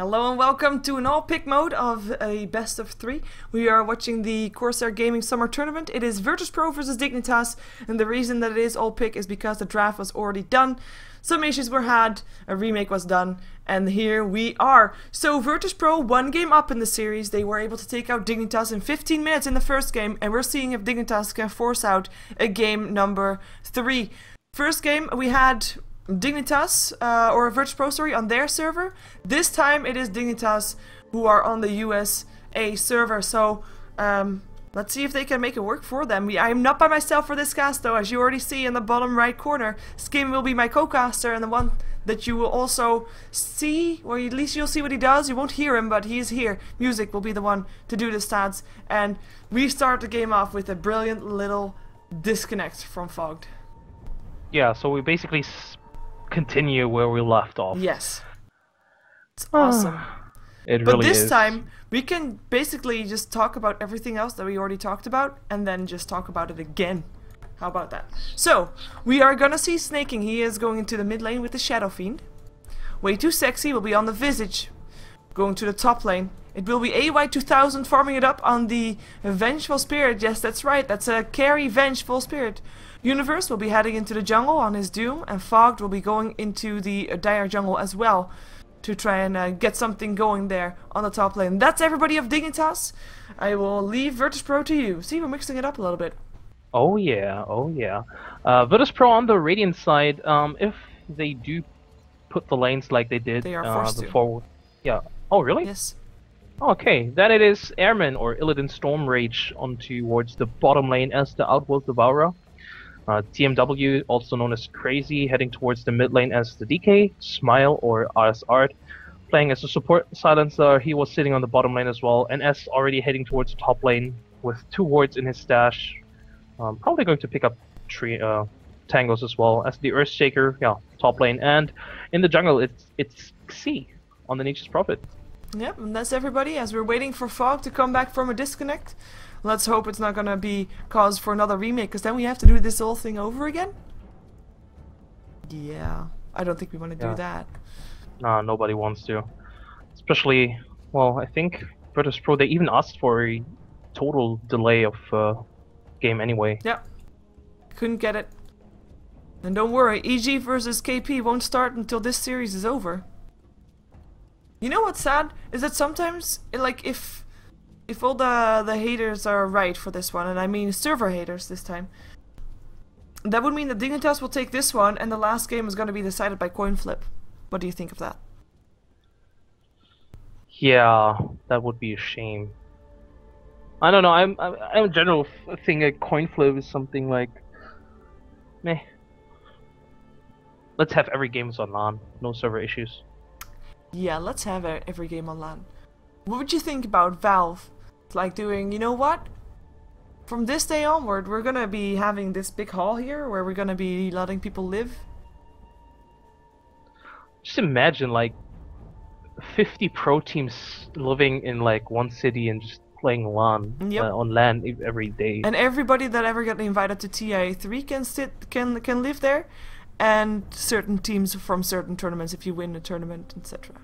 Hello and welcome to an all-pick mode of a best of 3. We are watching the Corsair Gaming Summer Tournament. It is VirtusPro versus Dignitas, and the reason that it is all-pick is because the draft was already done. Some issues were had, a remake was done, and here we are. So VirtusPro, one game up in the series, they were able to take out Dignitas in 15 minutes in the first game, and we're seeing if Dignitas can force out a game number 3. First game, we had Dignitas, or VirtusPro, sorry, on their server. This time it is Dignitas who are on the USA server, so let's see if they can make it work for them. I am not by myself for this cast though, as you already see in the bottom right corner. Skim will be my co-caster, and the one that you will also see, or at least you'll see what he does. You won't hear him, but he's here. Music will be the one to do the stats, and we start the game off with a brilliant little disconnect from Fogged. Yeah, so we basically continue where we left off. Yes. It's awesome. It really is. But this time, we can basically just talk about everything else that we already talked about, and then just talk about it again. How about that? So, we are gonna see Snaking. He is going into the mid lane with the Shadow Fiend. Way Too Sexy will be on the Visage, going to the top lane. It will be AY2000 farming it up on the Vengeful Spirit. Yes, that's right. That's a carry Vengeful Spirit. Universe will be heading into the jungle on his Doom, and Fogged will be going into the Dire jungle as well to try and get something going there on the top lane. That's everybody of Dignitas. I will leave VirtusPro to you. See, we're mixing it up a little bit. Oh yeah, oh yeah. VirtusPro on the Radiant side, if they do put the lanes like they did They are forced before. Yeah. Oh really? Yes. Okay, then it is Airman or Illidan Storm Rage on towards the bottom lane as the Outworld Devourer. TMW, also known as Crazy, heading towards the mid lane as the DK, Smile or RS Art, playing as a support silencer. He was sitting on the bottom lane as well, and S already heading towards the top lane with 2 wards in his stash. Probably going to pick up tangos as well as the Earthshaker, yeah, top lane, and in the jungle it's C on the Nature's Prophet. Yep, and that's everybody as we're waiting for Fog to come back from a disconnect. Let's hope it's not gonna be cause for another remake, because then we have to do this whole thing over again. Yeah, I don't think we want to do that. Nah, nobody wants to. Especially, well, I think VirtusPro, they even asked for a total delay of game anyway. Yep, couldn't get it. And don't worry, EG versus KP won't start until this series is over. You know what's sad? Is that sometimes, like, if all the haters are right for this one, and I mean server haters this time, that would mean that Dignitas will take this one, and the last game is going to be decided by coin flip. What do you think of that? Yeah, that would be a shame. I don't know. I'm in general think a coin flip is something like, meh. Let's have every game on LAN, no server issues. Yeah, let's have every game on LAN. What would you think about Valve? Like doing, you know what? From this day onward, we're gonna be having this big hall here where we're gonna be letting people live. Just imagine like 50 pro teams living in like one city and just playing LAN on LAN every day. And everybody that ever got invited to TI3 can live there, and certain teams from certain tournaments if you win a tournament, etc.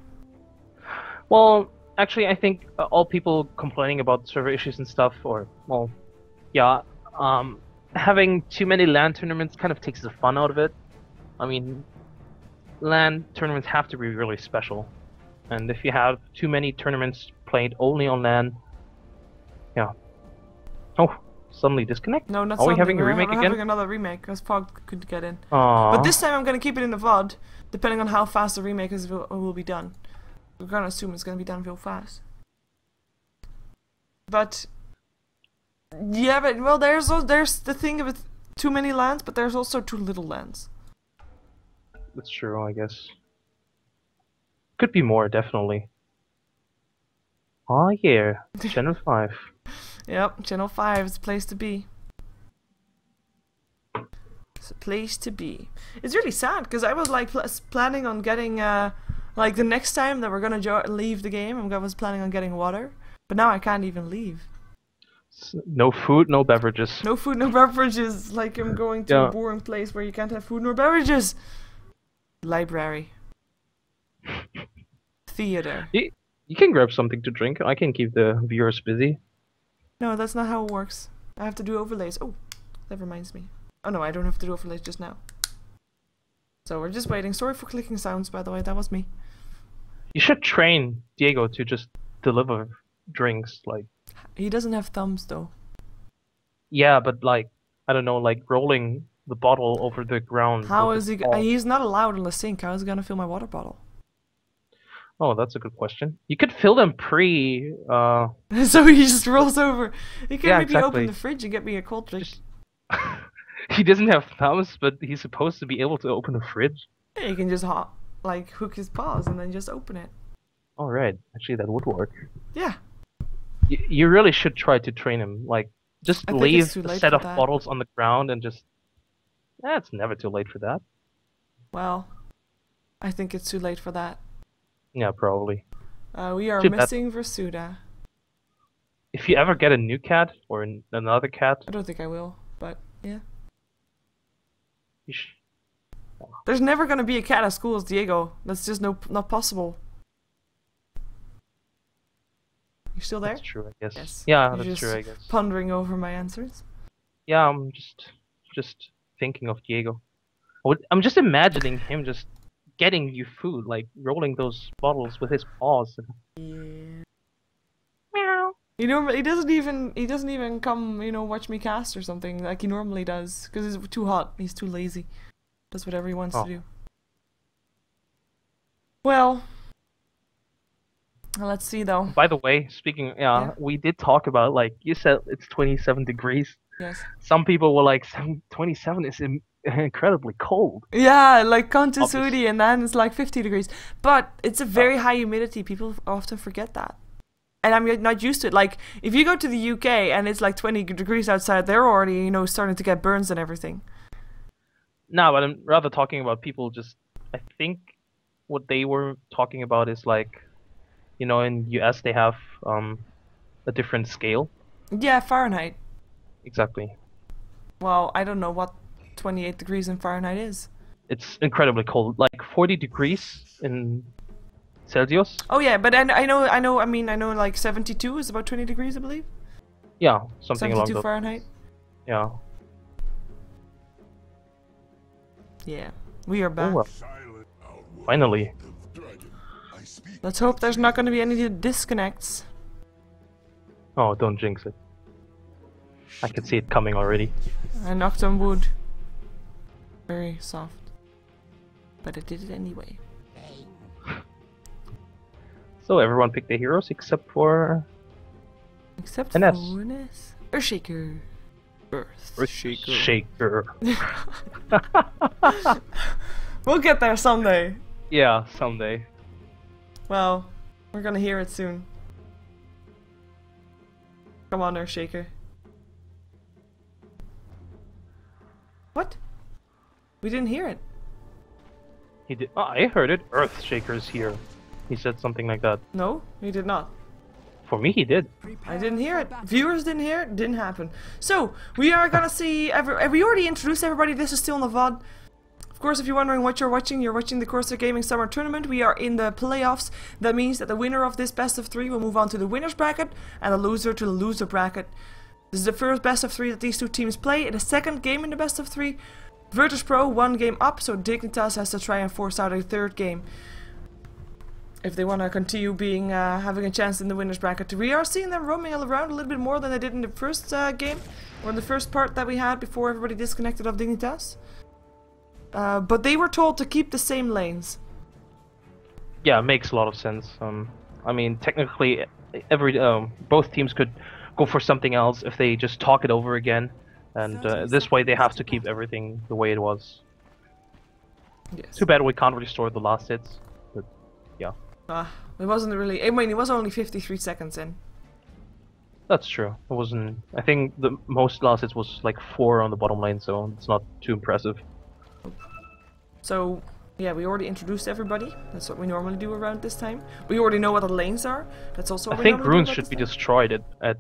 Well, actually, I think all people complaining about server issues and stuff, or, well, yeah, having too many LAN tournaments kind of takes the fun out of it. I mean, LAN tournaments have to be really special. And if you have too many tournaments played only on LAN, yeah. Oh, suddenly disconnect? No, not Are we having a remake we're again? having another remake, because Fog couldn't get in. Aww. But this time I'm going to keep it in the VOD, depending on how fast the remake will be done. We're gonna assume it's gonna be done real fast. But yeah, but well, there's the thing of it, too many lands, but there's also too little lands. That's true, I guess. Could be more, definitely. Oh yeah, Channel 5. Yep, Channel 5 is a place to be. It's a place to be. It's really sad because I was like planning on getting like the next time that we're gonna leave the game, I was planning on getting water, but now I can't even leave. No food, no beverages. No food, no beverages. Like I'm going to a boring place where you can't have food nor beverages. Library. theater. You can grab something to drink. I can keep the viewers busy. No, that's not how it works. I have to do overlays. Oh, that reminds me. Oh no, I don't have to do overlays just now. So we're just waiting. Sorry for clicking sounds, by the way. That was me. You should train Diego to just deliver drinks, like. He doesn't have thumbs though. Yeah, but like, I don't know, like rolling the bottle over the ground. How is he? He's not allowed in the sink. How is he gonna fill my water bottle? Oh, that's a good question. You could fill them pre. So he just rolls over. He can maybe exactly. open the fridge and get me a cold drink. He doesn't have thumbs, but he's supposed to be able to open the fridge. Yeah, he can just like hook his paws and then just open it. All right, actually that would work. Yeah. You really should try to train him. Like, just leave a set of bottles on the ground and just. It's never too late for that. Well, I think it's too late for that. Yeah, probably. We are missing Versuda. If you ever get a new cat or another cat, I don't think I will, but yeah. You There's never gonna be a cat at school, Diego. That's just not possible. You still there? That's true, I guess. Yes. Yeah, You're that's true, I guess. Pondering over my answers. Yeah, I'm just thinking of Diego. I'm just imagining him just getting you food, like rolling those bottles with his paws. Yeah. Meow. He doesn't even come, watch me cast or something like he normally does, because it's too hot. He's too lazy. Does whatever he wants to do. Well, let's see though. By the way, speaking, we did talk about, like you said, it's 27 degrees. Yes. Some people were like, 27 is incredibly cold. Yeah, like Contisudi, and then it's like 50 degrees. But it's a very high humidity. People often forget that. And I'm not used to it. Like, if you go to the UK and it's like 20 degrees outside, they're already, starting to get burns and everything. No, but I'm rather talking about people just... I think what they were talking about is like, in US they have a different scale. Yeah, Fahrenheit. Exactly. Well, I don't know what 28 degrees in Fahrenheit is. It's incredibly cold, like 40 degrees in Celsius. Oh yeah, but I know like 72 is about 20 degrees, I believe. Yeah, something along 72 Fahrenheit. Yeah. Yeah, we are back. Oh, well. Finally. Let's hope there's not going to be any disconnects. Oh, don't jinx it. I can see it coming already. I knocked on wood. Very soft. But I did it anyway. So everyone picked their heroes except for... Except for Ness. Earthshaker. Earthshaker. We'll get there someday. Yeah, someday. Well, we're gonna hear it soon. Come on, Earthshaker. What? We didn't hear it. He did. Oh, I heard it. Earthshaker's here. He said something like that. No, he did not. For me, he did. I didn't hear it. Viewers didn't hear it. Didn't happen. So, we are gonna see... we already introduced everybody. This is still in the VOD. Of course, if you're wondering what you're watching the Corsair Gaming Summer Tournament. We are in the playoffs. That means that the winner of this best of 3 will move on to the winner's bracket, and the loser to the loser bracket. This is the first best of 3 that these two teams play. In the second game in the best of 3, VirtusPro 1 game up, so Dignitas has to try and force out a third game if they want to continue being having a chance in the winner's bracket. We are seeing them roaming around a little bit more than they did in the first game, or in the first part that we had before everybody disconnected of Dignitas. But they were told to keep the same lanes. Yeah, it makes a lot of sense. I mean, technically, both teams could go for something else if they just talk it over again, and this way they have to keep everything the way it was. Yes. Too bad we can't restore the last hits, but yeah. It wasn't really... I mean, it was only 53 seconds in. That's true. It wasn't... I think the most last hits was like 4 on the bottom lane, so it's not too impressive. So, yeah, we already introduced everybody. That's what we normally do around this time. We already know what the lanes are. That's also what I think runes should be destroyed at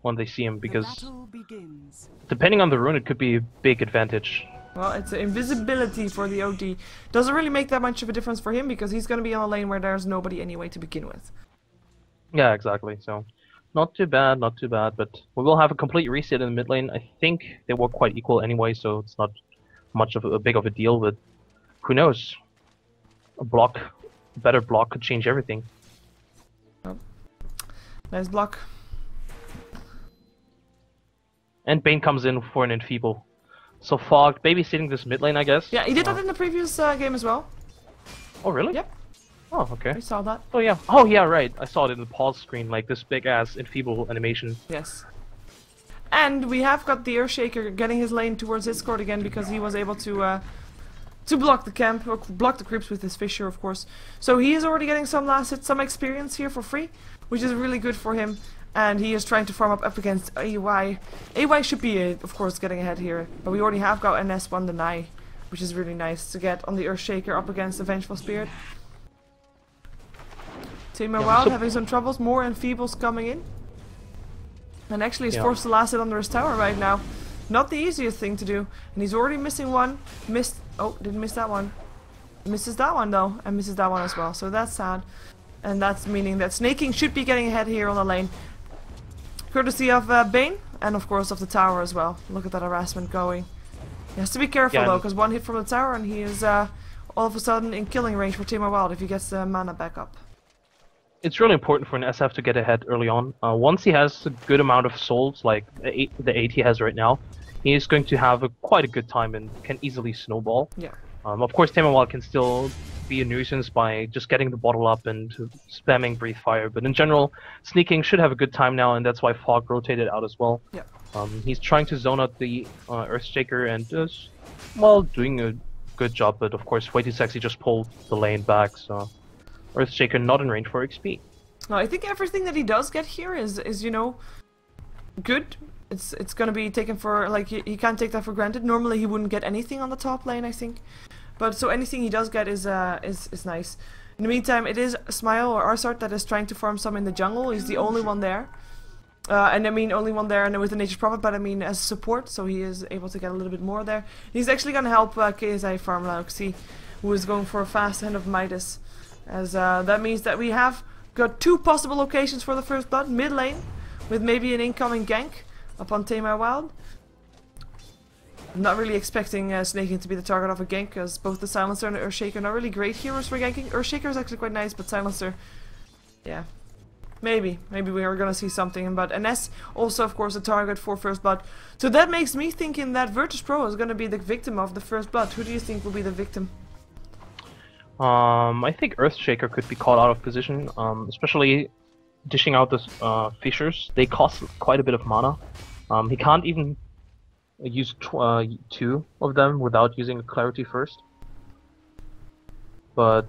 when they see him, because depending on the rune, it could be a big advantage Well, it's invisibility for the OD. Doesn't really make that much of a difference for him because he's going to be on a lane where there's nobody anyway to begin with. Yeah, exactly. So, not too bad, not too bad. But we will have a complete reset in the mid lane. I think they were quite equal anyway, so it's not much of a big of a deal. But who knows? A better block could change everything. Oh. Nice block. And Bane comes in for an enfeeble. So Fog babysitting this mid lane, I guess. Yeah, he did that in the previous game as well. Oh, really? Yep. Oh, okay. I saw that. Oh, yeah. Oh, yeah, right. I saw it in the pause screen, like this big-ass enfeeble animation. Yes. And we have got the Earthshaker getting his lane towards his court again because he was able to block the camp, or block the creeps with his Fissure, of course. So he is already getting some last hit, some experience here for free, which is really good for him. And he is trying to farm up against AY. AY should be, of course, getting ahead here. But we already have got NS1 deny, which is really nice to get on the Earthshaker up against the Vengeful Spirit. Team Wild having some troubles, more enfeebles coming in. And actually he's forced to last hit under his tower right now. Not the easiest thing to do. And he's already missing one. Oh, didn't miss that one. Misses that one though, and misses that one as well. So that's sad. And that's meaning that Snaking should be getting ahead here on the lane. Courtesy of Bane, and of course of the tower as well. Look at that harassment going. He has to be careful though, because one hit from the tower and he is all of a sudden in killing range for Team Wild if he gets the mana back up. It's really important for an SF to get ahead early on. Once he has a good amount of souls, like the 8 he has right now, he is going to have quite a good time and can easily snowball. Yeah. Of course, Team Wild can still be a nuisance by just getting the bottle up and spamming Breathe Fire, but in general, Sneaking should have a good time now, and that's why Fog rotated out as well. Yeah. He's trying to zone out the Earthshaker and is, well, doing a good job, but of course, Way Too Sexy just pulled the lane back, so Earthshaker not in range for XP. No, I think everything that he does get here is you know, good. It's gonna be taken for, like, he can't take that for granted. Normally he wouldn't get anything on the top lane, I think. But so anything he does get is nice. In the meantime, it is Smile or Arsart that is trying to farm some in the jungle. He's the only one there. And I mean only one there and with the Nature's Prophet, but I mean as support, so he is able to get a little bit more there. He's actually gonna help KSI farm Lauxi, who is going for a fast hand of Midas. As that means that we have got 2 possible locations for the first blood, mid lane, with maybe an incoming gank upon Tamar Wild. I'm not really expecting Snaking to be the target of a gank, because both the Silencer and the Earthshaker are not really great heroes for ganking. Earthshaker is actually quite nice, but Silencer, yeah. Maybe we are gonna see something, but NS also of course a target for first blood. So that makes me thinking that VirtusPro is gonna be the victim of the first blood. Who do you think will be the victim? I think Earthshaker could be caught out of position, especially dishing out the fissures. They cost quite a bit of mana. He can't even use 2 of them without using Clarity first. But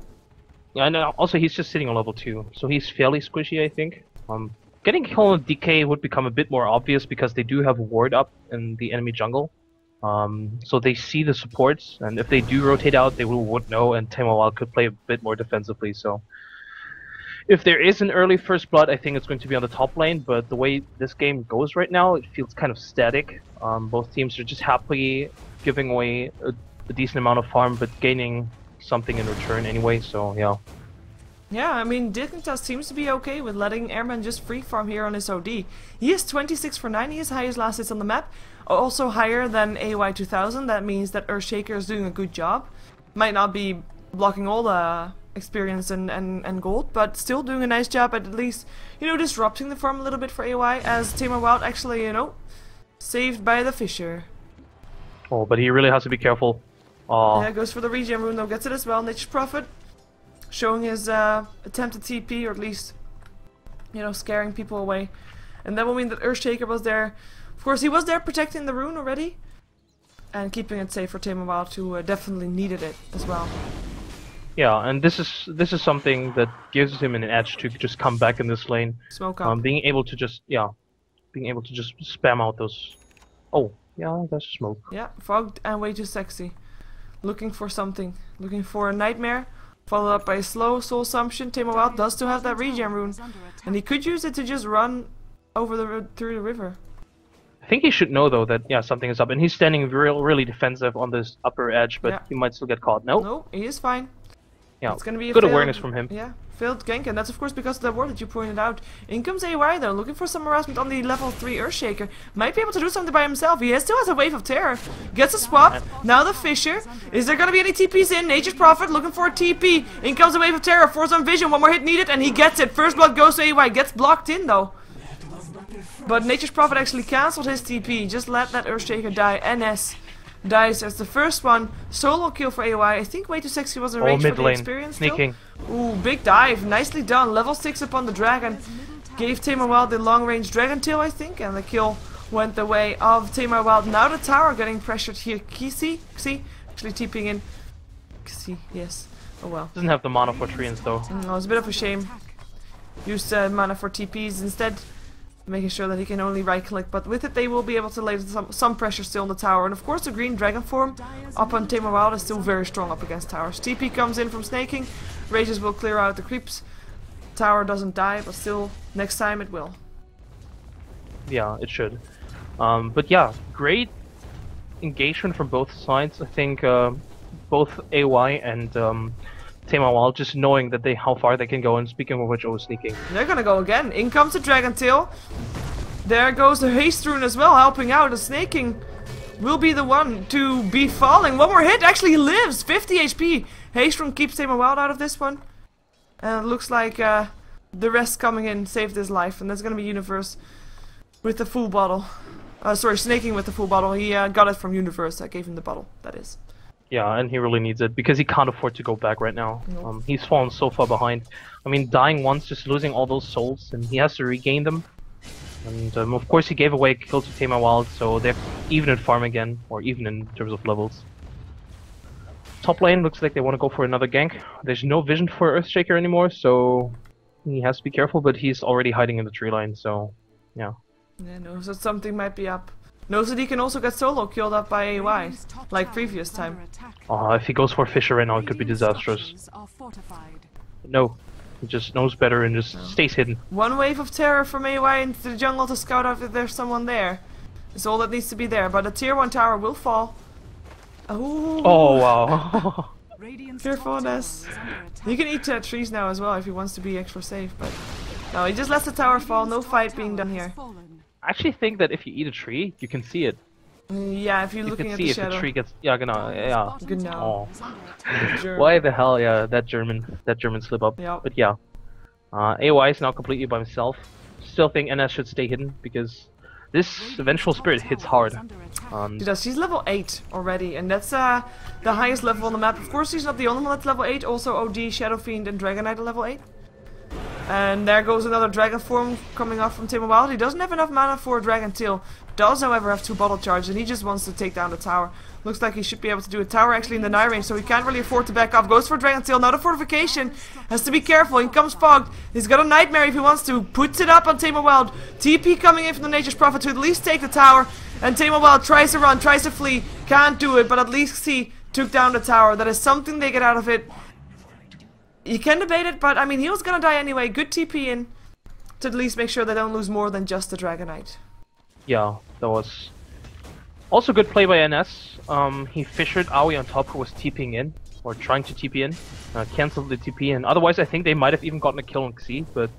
yeah, and also he's just sitting on level 2, so he's fairly squishy, I think. Getting kill on DK would become a bit more obvious because they do have a ward up in the enemy jungle. So they see the supports, and if they do rotate out, they would know, and Wild could play a bit more defensively. So if there is an early first blood, I think it's going to be on the top lane, but the way this game goes right now, it feels kind of static. Both teams are just happily giving away a decent amount of farm, but gaining something in return anyway, so yeah. Yeah, I mean, Dignitas seems to be okay with letting Airman just free farm here on his OD. He is 26 for 9, he is highest last hits on the map, also higher than AY2000, that means that Earthshaker is doing a good job. Might not be blocking all the experience and gold, but still doing a nice job at least, you know, disrupting the farm a little bit for AY, as Tamer Wild actually, you know, saved by the Fissure. Oh, but he really has to be careful. Yeah, goes for the regen rune though, gets it as well. Nature's Prophet showing his attempted TP, or at least, you know, scaring people away. And that will mean that Earthshaker was there. Of course, he was there protecting the rune already, and keeping it safe for Tamer Wild, who definitely needed it as well. Yeah, and this is something that gives him an edge to just come back in this lane. Smoke up. Being able to just spam out those. Oh, yeah, that's smoke. Yeah, fogged and way too sexy. Looking for something. Looking for a nightmare. Followed up by a slow soul assumption. Tamer Wild does still have that regen rune, and he could use it to just run over through the river. I think he should know though that yeah something is up, and he's standing really defensive on this upper edge, but he might still get caught. No, he is fine. Yeah, it's gonna be a good failed, awareness from him. Yeah, failed gank, and that's of course because of the ward that you pointed out. In comes AY though, looking for some harassment on the level 3 Earthshaker. Might be able to do something by himself. He still has a wave of terror. Gets a swap. Now the Fissure. Is there gonna be any TPs in? Nature's Prophet looking for a TP. In comes a wave of terror. Force on vision. One more hit needed, and he gets it. First blood goes to AY. Gets blocked in though. But Nature's Prophet actually cancelled his TP. Just let that Earthshaker die. NS dies as the first one. Solo kill for AY. I think way too sexy was in range for the experience sneaking. Still. Ooh, big dive. Nicely done. Level 6 upon the dragon. Gave Tamar Wild the long range dragon tail, I think. And the kill went the way of Tamar Wild. Now the tower getting pressured here. Kisi? Actually TPing in. Kisi, yes. Oh well. Doesn't have the mana for treants though. No, it's a bit of a shame. Used mana for TPs instead. Making sure that he can only right click, but with it they will be able to lay some pressure still on the tower. And of course the green dragon form up on Tamar Wild is still very strong up against towers. TP comes in from snaking, rages will clear out the creeps. Tower doesn't die, but still next time it will. Yeah, it should. But yeah, great engagement from both sides. I think both AY and Tamar Wild just knowing that how far they can go, and speaking of which, sneaking. They're gonna go again. In comes the Dragon Tail. There goes the Haste Rune as well, helping out. The snaking will be the one to be falling. One more hit, actually he lives! 50 HP! Haste Rune keeps Tamar Wild out of this one. And it looks like the rest coming in saved his life, and that's gonna be Universe with the full bottle. Sorry, snaking with the full bottle. He got it from Universe, I gave him the bottle, that is. Yeah, and he really needs it because he can't afford to go back right now. Nope. He's fallen so far behind. I mean, dying once, just losing all those souls, and he has to regain them. And of course, he gave away kills to Tamar Wild, so they're even in farm again, or even in terms of levels. Top lane looks like they want to go for another gank. There's no vision for Earthshaker anymore, so he has to be careful. But he's already hiding in the tree line, so yeah. Yeah, no, so something might be up. Knows that he can also get solo killed up by AY, like previous time. If he goes for Fissure right now, it could be disastrous. But no, he just knows better and just stays hidden. One wave of terror from AY into the jungle to scout out if there's someone there. That's all that needs to be there, but the tier 1 tower will fall. Ooh. Oh wow. Fearfulness. He can eat trees now as well if he wants to be extra safe, but no, he just lets the tower fall, no fight being done here. I actually think that if you eat a tree, you can see it. Yeah, if you're looking at the shadow. You can see if the tree gets... Yeah, genau, yeah. Genau. Oh. Why the hell, yeah, that German slip up. Yep. But yeah. AY is now completely by himself. Still think NS should stay hidden, because this Vengeful Spirit hits hard. She's level 8 already, and that's the highest level on the map. Of course, she's not the only one that's level 8. Also, OD, Shadow Fiend, and Dragon Knight are level 8. And there goes another dragon form coming off from Tamar Wild. He doesn't have enough mana for a dragon tail. Does, however, have 2 bottle charges, and he just wants to take down the tower. Looks like he should be able to do a tower actually in the nigh range, so he can't really afford to back off. Goes for dragon tail, not a fortification. Has to be careful. In comes Fogged. He's got a nightmare if he wants to. Puts it up on Tamar Wild. TP coming in from the Nature's Prophet to at least take the tower. And Tamar Wild tries to run, tries to flee. Can't do it, but at least he took down the tower. That is something they get out of it. You can debate it, but I mean, he was gonna die anyway. Good TP in to at least make sure they don't lose more than just the Dragon Knight. Yeah, that was also good play by NS. He fissured Aoi on top, who was TPing in, or trying to TP in. Cancelled the TP, and otherwise I think they might have even gotten a kill on Xi, but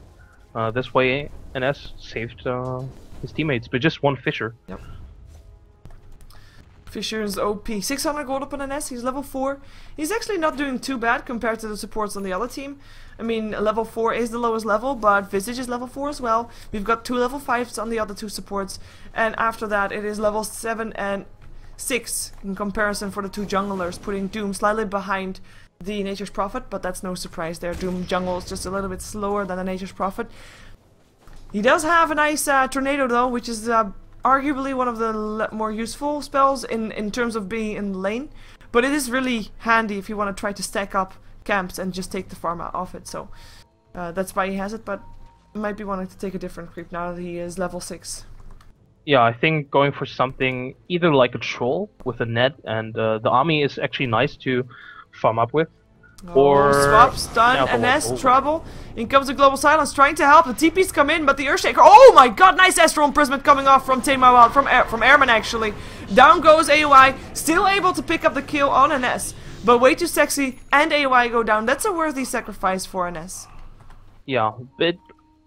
this way NS saved his teammates, but just one Fissure. Yep. Fissure's OP. 600 gold up on NS, he's level 4. He's actually not doing too bad compared to the supports on the other team. I mean, level 4 is the lowest level, but Visage is level 4 as well. We've got 2 level 5s on the other 2 supports, and after that it is level 7 and 6 in comparison for the 2 junglers, putting Doom slightly behind the Nature's Prophet, but that's no surprise there. Doom jungle is just a little bit slower than the Nature's Prophet. He does have a nice Tornado though, which is arguably one of the more useful spells in terms of being in lane, but it is really handy if you want to try to stack up camps and just take the farm out of it, so that's why he has it, but might be wanting to take a different creep now that he is level 6. Yeah, I think going for something either like a troll with a net, and the army is actually nice to farm up with. Or swap, stun, Alpha NS, Wolf. trouble. In comes the Global Silence, trying to help. The TP's come in, but the Earthshaker. Oh my god, nice Astral Imprisonment coming off from Wild, from Airman actually. Down goes AOI, still able to pick up the kill on NS. But way too sexy, and AOI go down. That's a worthy sacrifice for NS. Yeah, a bit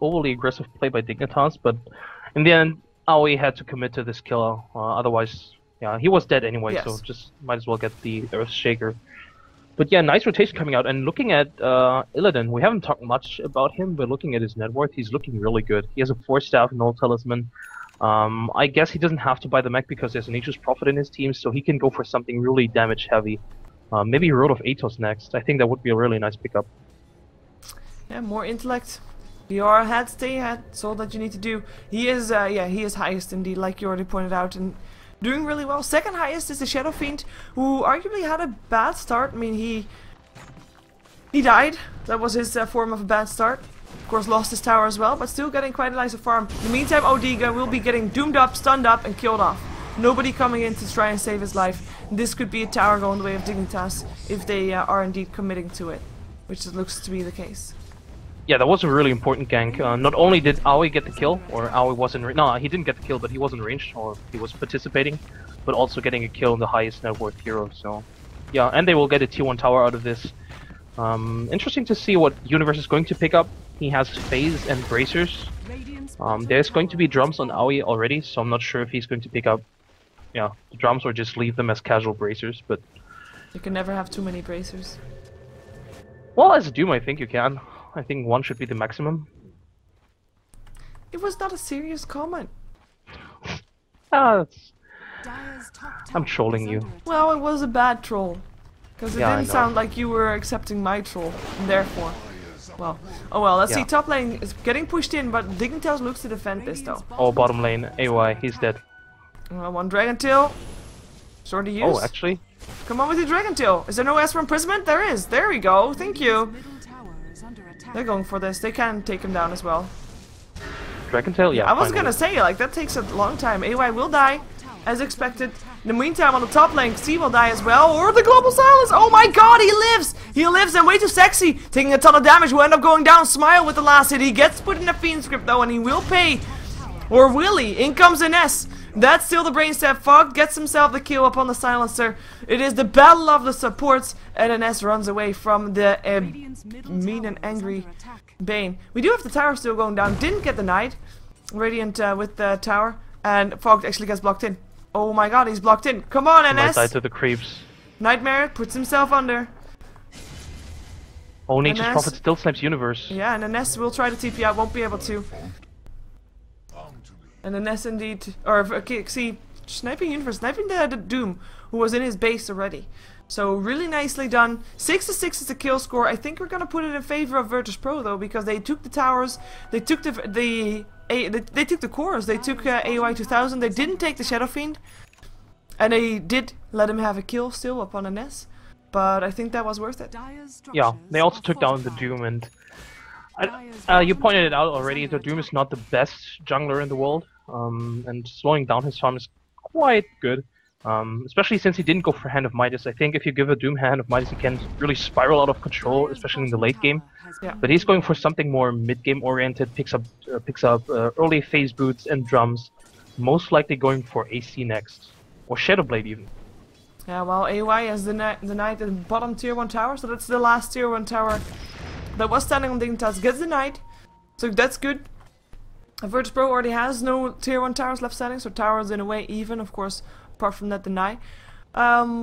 overly aggressive play by Dignitas, but in the end, Aoi had to commit to this kill. Otherwise, yeah, he was dead anyway, Yes. so just might as well get the Earthshaker. But yeah, nice rotation coming out. And looking at Illidan, we haven't talked much about him, but looking at his net worth, he's looking really good. He has a 4-staff null talisman. I guess he doesn't have to buy the mech because there's an Nature's Prophet in his team, so he can go for something really damage heavy. Maybe Road of Atos next. I think that would be a really nice pickup. Yeah, more intellect. You are ahead, stay ahead. That's all that you need to do. He is, yeah, he is highest indeed, like you already pointed out, and doing really well. Second highest is the Shadow Fiend, who arguably had a bad start. I mean, he died. That was his form of a bad start. Of course, lost his tower as well, but still getting quite a nice farm. In the meantime, Odiga will be getting doomed up, stunned up, and killed off. Nobody coming in to try and save his life. This could be a tower going the way of Dignitas if they are indeed committing to it, which it looks to be the case. Yeah, that was a really important gank. Not only did Aoi get the kill, or Aoi was in no, he didn't get the kill, but he was in range, or he was participating, but also getting a kill in the highest net worth hero. So, yeah, and they will get a tier 1 tower out of this. Interesting to see what Universe is going to pick up. He has phase and bracers. There's going to be drums on Aoi already, so I'm not sure if he's going to pick up, yeah, the drums or just leave them as casual bracers. But you can never have too many bracers. Well, as a Doom, I think you can. I think 1 should be the maximum. It was not a serious comment. I'm trolling you. Well, it was a bad troll. Because it Yeah, didn't sound like you were accepting my troll. And therefore, well, oh well, let's see. Top lane is getting pushed in, but Dignitas looks to defend this though. Oh, bottom lane, AOI, he's dead. One Dragon Tail. Sword to use. Oh, actually? Come on with your Dragon Tail. Is there no S for imprisonment? There is. There we go. Thank you. They're going for this. They can take him down as well. Dragon Tail? Yeah, I was finally. gonna say, like, that takes a long time. AY will die, as expected. In the meantime, on the top lane, C will die as well. Or the Global Silence! Oh my god, he lives! He lives and way too sexy! Taking a ton of damage, will end up going down. Smile with the last hit. He gets put in a Fiend script though, and he will pay. Or will he? In comes an S. That's still the brain stab. Fog gets himself the kill upon the silencer. It is the battle of the supports, and an S runs away from the mean and angry Bane. We do have the tower still going down. Didn't get the Knight. Radiant with the tower, and Fog actually gets blocked in. Oh my god, he's blocked in. Come on, NS! Side to the creeps. Nightmare puts himself under. Oh, Nature's Prophet still snipes Universe. Yeah, and NS will try to TP out, won't be able to. And NS indeed, or okay, see, sniping Universe, sniping the Doom, who was in his base already. So really nicely done. 6-6 is the kill score. I think we're gonna put it in favor of VirtusPro though, because they took the towers, they took they took the cores, they took AOI 2000, they didn't take the Shadow Fiend. And they did let him have a kill still upon an S. But I think that was worth it. Yeah, they also took down the Doom, and you pointed it out already, the Doom is not the best jungler in the world. And slowing down his farm is quite good. Especially since he didn't go for Hand of Midas. I think if you give a Doom Hand of Midas, he can really spiral out of control, especially in the late game. Yeah. But he's going for something more mid-game oriented, picks up early phase boots and drums, most likely going for AC next, or Shadowblade even. Yeah, well, AY has the Knight at the bottom tier 1 tower, so that's the last tier 1 tower that was standing on Dignitas. Gets the Knight, so that's good. VirtusPro already has no tier 1 towers left standing, so towers in a way even, of course. Apart from that, the Knight.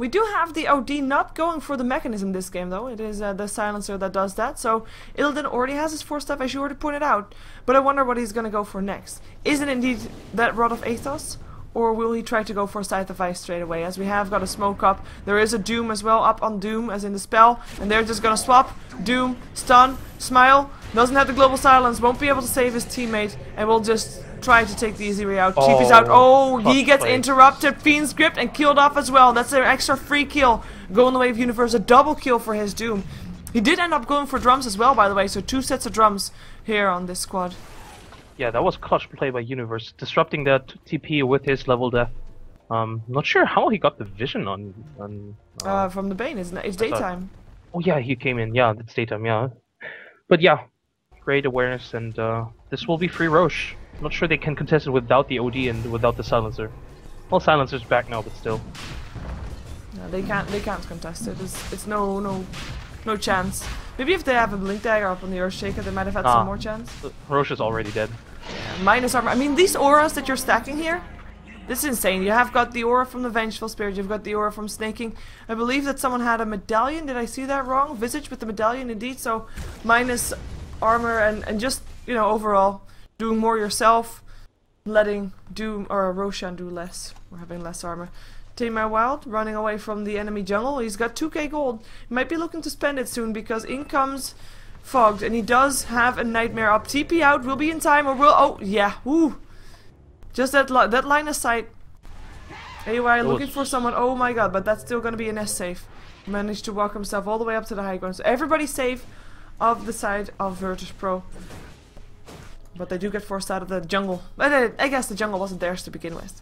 We do have the OD not going for the mechanism this game though. It is the silencer that does that. So Illidan already has his 4-step, as you already pointed out. But I wonder what he's gonna go for next. Is it indeed that Rod of Athos? Or will he try to go for Scythe of Ice straight away? As we have got a smoke up. There is a Doom as well, up on Doom, as in the spell. And they're just gonna swap. Doom, stun, smile. Doesn't have the Global Silence, won't be able to save his teammate. And will just try to take the easy way out. TP's out. Oh, he gets interrupted. Fiend script and killed off as well. That's an extra free kill. Going the way of Universe. A double kill for his Doom. He did end up going for drums as well, by the way. So 2 sets of drums here on this squad. Yeah, that was clutch play by Universe, disrupting that TP with his level death. Not sure how he got the vision on from the Bane, it's daytime. Oh yeah, he came in. Yeah, that's daytime. Yeah, but yeah, great awareness, and this will be free Roche. Not sure they can contest it without the OD and without the silencer. Well, silencer's back now, but still. No, they can't contest it. It's no chance. Maybe if they have a blink dagger up on the Earthshaker, they might have had some more chance. Roche is already dead. Yeah, minus armor. I mean, these auras that you're stacking here, this is insane. You have got the aura from the Vengeful Spirit, you've got the aura from Snaking. I believe that someone had a medallion. Did I see that wrong? Visage with the medallion, indeed. So minus armor and just, you know, overall doing more yourself, letting Doom or Roshan do less. We're having less armor. Tamar Wild running away from the enemy jungle. He's got 2k gold. He might be looking to spend it soon because in comes Fogged, and he does have a nightmare up. TP out, will be in time or will... Oh, yeah, woo! Just that line of sight. AY looking for someone, oh my god, but that's still gonna be an S safe. Managed to walk himself all the way up to the high ground. So everybody's safe of the side of VirtusPro. But they do get forced out of the jungle. But I guess the jungle wasn't theirs to begin with.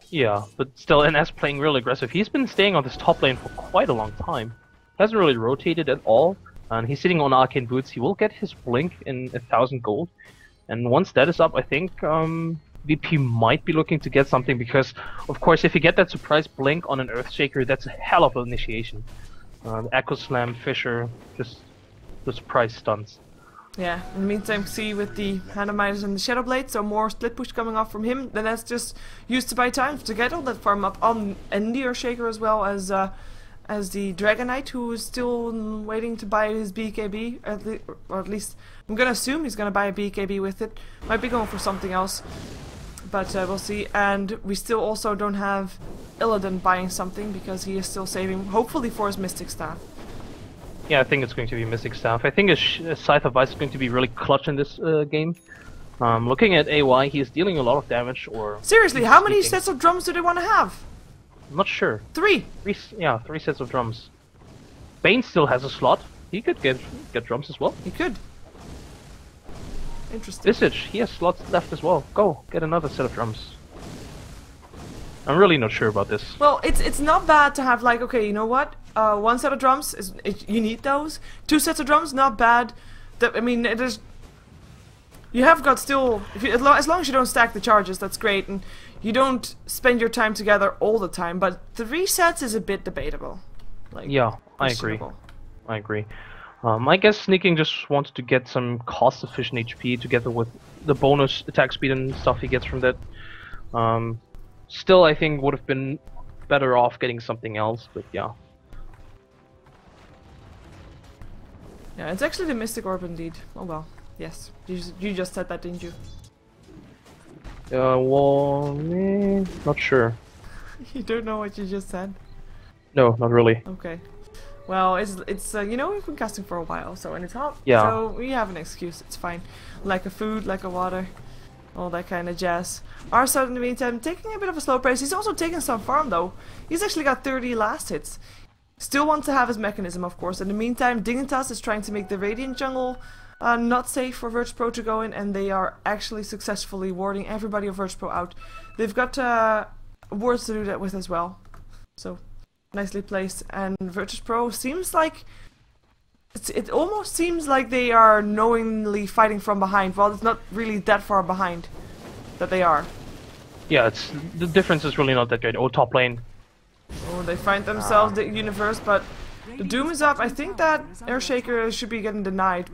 Yeah, but still, NS playing real aggressive. He's been staying on this top lane for quite a long time. Hasn't really rotated at all. And he's sitting on Arcane Boots. He will get his Blink in 1,000 gold. And once that is up, I think VP might be looking to get something. Because, of course, if you get that surprise Blink on an Earthshaker, that's a hell of an initiation. Echo Slam, Fisher, just the surprise stunts. Yeah, in the meantime, see with the Hand of Midas and the Shadow Blade, so more split push coming off from him. Then that's just used to buy time to get all that farm up on the Earthshaker as well as the Dragonite, who is still waiting to buy his BKB, or at least I'm gonna assume he's gonna buy a BKB with it. Might be going for something else, but we'll see. And we still also don't have Illidan buying something because he is still saving, hopefully, for his Mystic Staff. Yeah, I think it's going to be Mystic Staff. I think a Scythe of Ice is going to be really clutch in this game. Looking at AY, he is dealing a lot of damage. Or seriously, how many sets of drums do they want to have? I'm not sure. Three. Yeah, 3 sets of drums. Bane still has a slot. He could get drums as well. He could. Interesting. Visage, he has slots left as well. Go, get another set of drums. I'm really not sure about this. Well, it's not bad to have, like, okay, you know what? 1 set of drums you need those. 2 sets of drums, not bad. I mean, it is. You have got still, as long as you don't stack the charges, that's great, and you don't spend your time together all the time. But 3 sets is a bit debatable. Like, yeah, I agree. I agree. I guess Sneaking just wanted to get some cost-efficient HP together with the bonus attack speed and stuff he gets from that. Still, I think would have been better off getting something else, but yeah. Yeah, it's actually the Mystic Orb indeed. Oh well, yes. You just said that, didn't you? Well, not sure. You don't know what you just said? No, not really. Okay. Well, it's you know, we've been casting for a while, so and it's hot. Yeah. So we have an excuse. It's fine. Like a food, like a water, all that kind of jazz. Arsad in the meantime taking a bit of a slow pace. He's also taking some farm though. He's actually got 30 last hits. Still wants to have his mechanism, of course. In the meantime, Dignitas is trying to make the Radiant jungle not safe for VirtusPro to go in, and they are actually successfully warding everybody of VirtusPro out. They've got wards to do that with as well. So, nicely placed. And VirtusPro seems like... It almost seems like they are knowingly fighting from behind. Well, it's not really that far behind that they are. Yeah, the difference is really not that great. Oh, top lane. Oh, they find themselves the universe, but the Doom is up. I think that Earthshaker should be getting denied.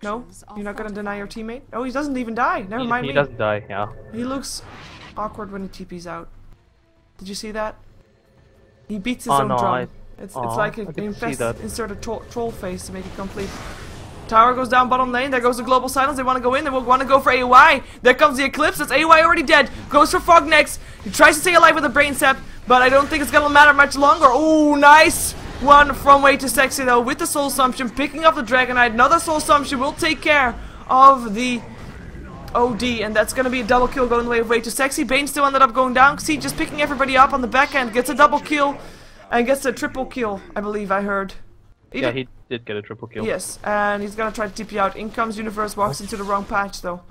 No? You're not gonna deny your teammate? Oh, he doesn't even die. Never mind me. He doesn't die, yeah. He looks awkward when he TP's out. Did you see that? He beats his own drum. It's like insert a troll face to make it complete. Tower goes down bottom lane. There goes the global silence. They want to go in. They will want to go for AY. There comes the Eclipse. That's AY already dead. Goes for Fog next. He tries to stay alive with a Brain Sap, but I don't think it's going to matter much longer. Oh, nice one from Way Too Sexy though with the Soul Sumption. Picking up the Dragonite. Another Soul Sumption will take care of the OD, and that's going to be a double kill going the way of Way Too Sexy. Bane still ended up going down. See, just picking everybody up on the back end. Gets a double kill and gets a triple kill, I believe I heard. Yeah, he did get a triple kill. Yes, and he's gonna try to TP out. In comes Universe, walks into the wrong patch though.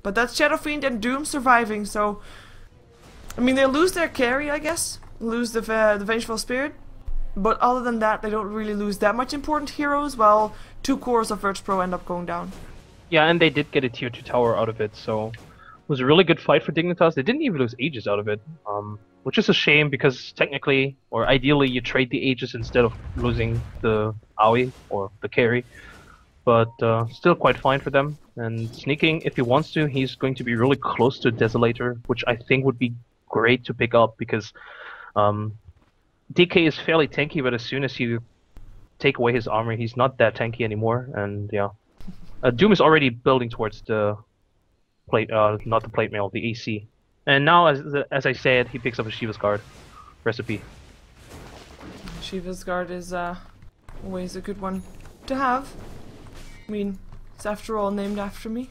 But that's Shadow Fiend and Doom surviving, so... I mean, they lose their carry, I guess. Lose the Vengeful Spirit. but other than that, they don't really lose that much important heroes, while 2 cores of VirtusPro end up going down. Yeah, and they did get a tier 2 tower out of it, so it was a really good fight for Dignitas. They didn't even lose Aegis out of it, which is a shame because technically, or ideally, you trade the Aegis instead of losing the AoE or the carry. But still quite fine for them. And sneaking, if he wants to, he's going to be really close to Desolator, which I think would be great to pick up because DK is fairly tanky, but as soon as you take away his armor, he's not that tanky anymore. And yeah, Doom is already building towards the plate, not the plate mail, the AC. And now, as I said, he picks up a Sheever's Guard recipe. Sheever's Guard is always a good one to have. I mean, it's after all named after me.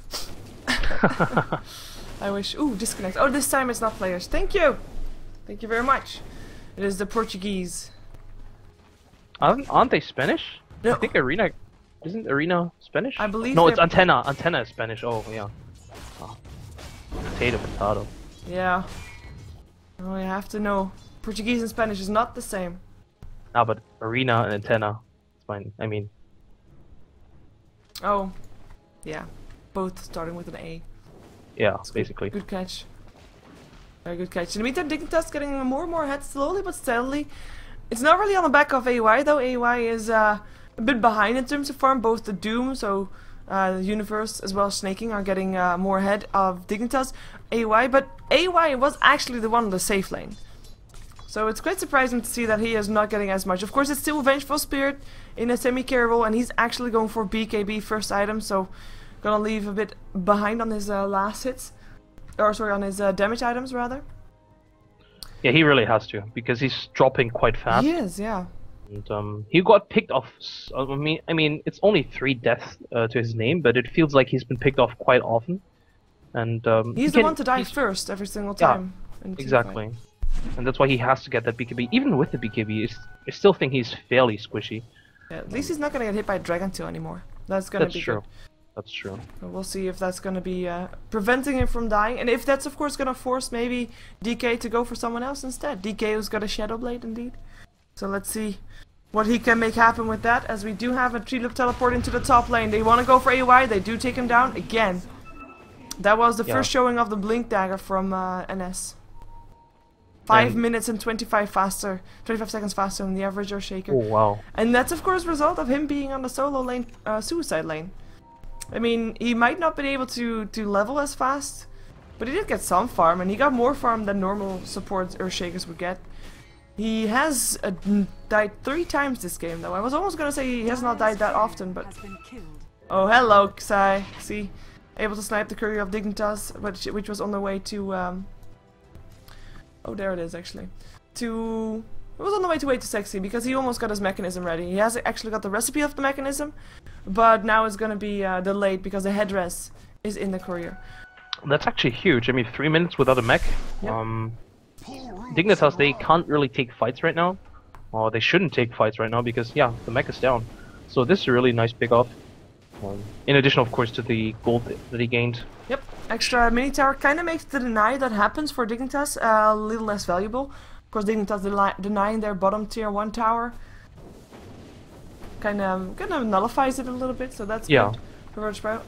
I wish. Ooh, disconnect. Oh, this time it's not players. Thank you! Thank you very much. It is the Portuguese. Aren't they Spanish? No. I think Arena... Isn't Arena Spanish? I believe no, it's Antenna. Antenna is Spanish. Oh, yeah. Oh. Potato. Yeah. Oh, you have to know. Portuguese and Spanish is not the same. Ah, but Arena and Antenna. It's fine. I mean... Oh. Yeah. Both starting with an A. Yeah, It's basically. Good catch. Very good catch. In the meantime, Dignitas getting more and more ahead slowly but steadily. It's not really on the back of AY though. AY is a bit behind in terms of farm. Both the Doom, so the Universe, as well as Snaking are getting more ahead of Dignitas. AY, but AY was actually the one in the safe lane. So it's quite surprising to see that he is not getting as much. Of course, it's still Vengeful Spirit in a semi-carry role, and he's actually going for BKB first item, so gonna leave a bit behind on his last hits. Or sorry, on his damage items rather. Yeah, he really has to, because he's dropping quite fast. He is, yeah. And he got picked off. I mean, it's only 3 deaths to his name, but it feels like he's been picked off quite often. And he's the one to die first every single time. Yeah, exactly. And that's why he has to get that BKB. Even with the BKB, I still think he's fairly squishy. Yeah, at least he's not gonna get hit by Dragon Tail anymore. That's gonna be true. Good. That's true. So we'll see if that's gonna be preventing him from dying, and if that's of course gonna force maybe DK to go for someone else instead. DK who's got a Shadow Blade indeed. So let's see what he can make happen with that, as we do have a 3-loop teleport into the top lane. They want to go for AY, they do take him down again. That was the first showing of the Blink Dagger from NS. 5 minutes and 25 seconds faster than the average Earthshaker. Oh wow. And that's of course a result of him being on the solo lane, suicide lane. I mean, he might not be able to level as fast, but he did get some farm, and he got more farm than normal support Earthshakers would get. He has died 3 times this game though. I was almost gonna say he has not died that often, but... Oh, hello, Xai. See? Able to snipe the courier of Dignitas, which was on the way to... Oh, there it is, actually. It was on the way to Sexy, because he almost got his mechanism ready. He has actually got the recipe of the mechanism, but now it's gonna be delayed because the headdress is in the courier. That's actually huge. I mean, 3 minutes without a mech. Yep. Dignitas, they can't really take fights right now. Or they shouldn't take fights right now because, yeah, the mech is down. So this is a really nice pick-off. In addition, of course, to the gold that he gained. Yep, extra mini tower kind of makes the deny that happens for Dignitas a little less valuable. Of course, Dignitas denying their bottom tier 1 tower kind of nullifies it a little bit, so that's good for VirtusPro.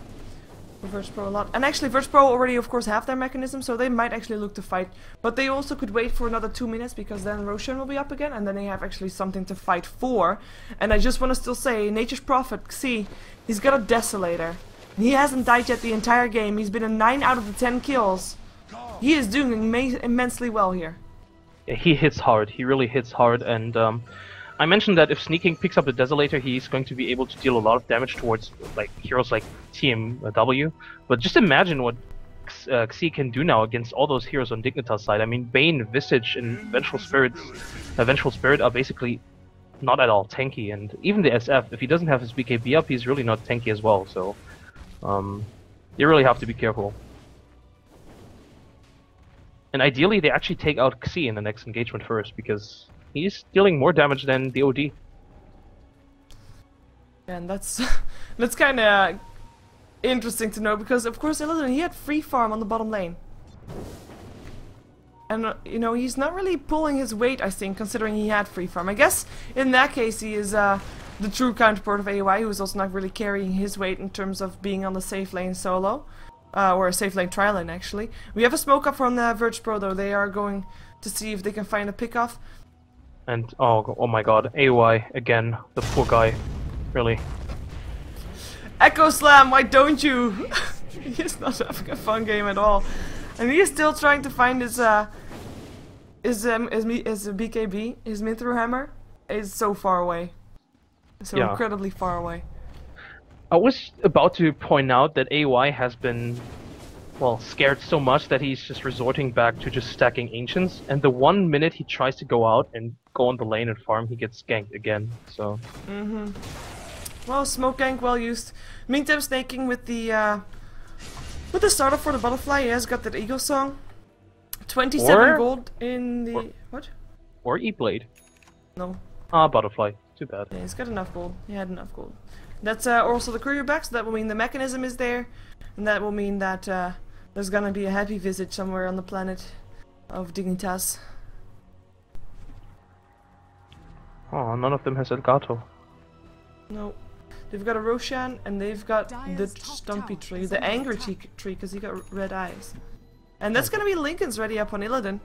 VirtusPro a lot. And actually, VirtusPro already, of course, have their mechanism, so they might actually look to fight. But they also could wait for another 2 minutes, because then Roshan will be up again, and then they have actually something to fight for. And I just want to still say, Nature's Prophet, see, he's got a Desolator. He hasn't died yet the entire game. He's been in 9 out of the 10 kills. He is doing immensely well here. Yeah, he hits hard. He really hits hard, and I mentioned that if Sneaking picks up the Desolator, he's going to be able to deal a lot of damage towards like heroes like TMW. But just imagine what Xi can do now against all those heroes on Dignitas side. I mean, Bane, Visage, and Vengeful Spirit are basically not at all tanky, and even the SF, if he doesn't have his BKB up, he's really not tanky as well. So you really have to be careful. And ideally, they actually take out Xi in the next engagement first, because he's dealing more damage than the OD. And that's kind of interesting to know, because of course Illidan, he had free farm on the bottom lane. And, you know, he's not really pulling his weight, I think, considering he had free farm. I guess, in that case, he is the true counterpart of AOI, who's also not really carrying his weight in terms of being on the safe lane solo. Or a safe lane trial lane, actually. We have a smoke up from the VirtusPro, though. They are going to see if they can find a pick-off. And, oh my god, AOI, again, the poor guy. Really. Echo Slam, why don't you? He's not having a fun game at all. And he is still trying to find his BKB, his mid-throw hammer. Is so far away. So incredibly far away. I was about to point out that AOI has been, well, scared so much that he's just resorting back to just stacking Ancients, and the 1 minute he tries to go out and go on the lane and farm, he gets ganked again, so... Well, smoke gank, well used. Meantime, snaking with the startup for the butterfly. He has got that eagle song. 27 gold in the... what? Or E-Blade. No. Ah, butterfly. Too bad. Yeah, he's got enough gold. He had enough gold. That's also the courier back, so that will mean the mechanism is there. And that will mean that there's gonna be a happy visit somewhere on the planet of Dignitas. Oh, none of them has Elgato. No. They've got a Roshan, and they've got the Stumpy tree, the angry tree, because he got red eyes. And that's gonna be Lincoln's ready up on Illidan.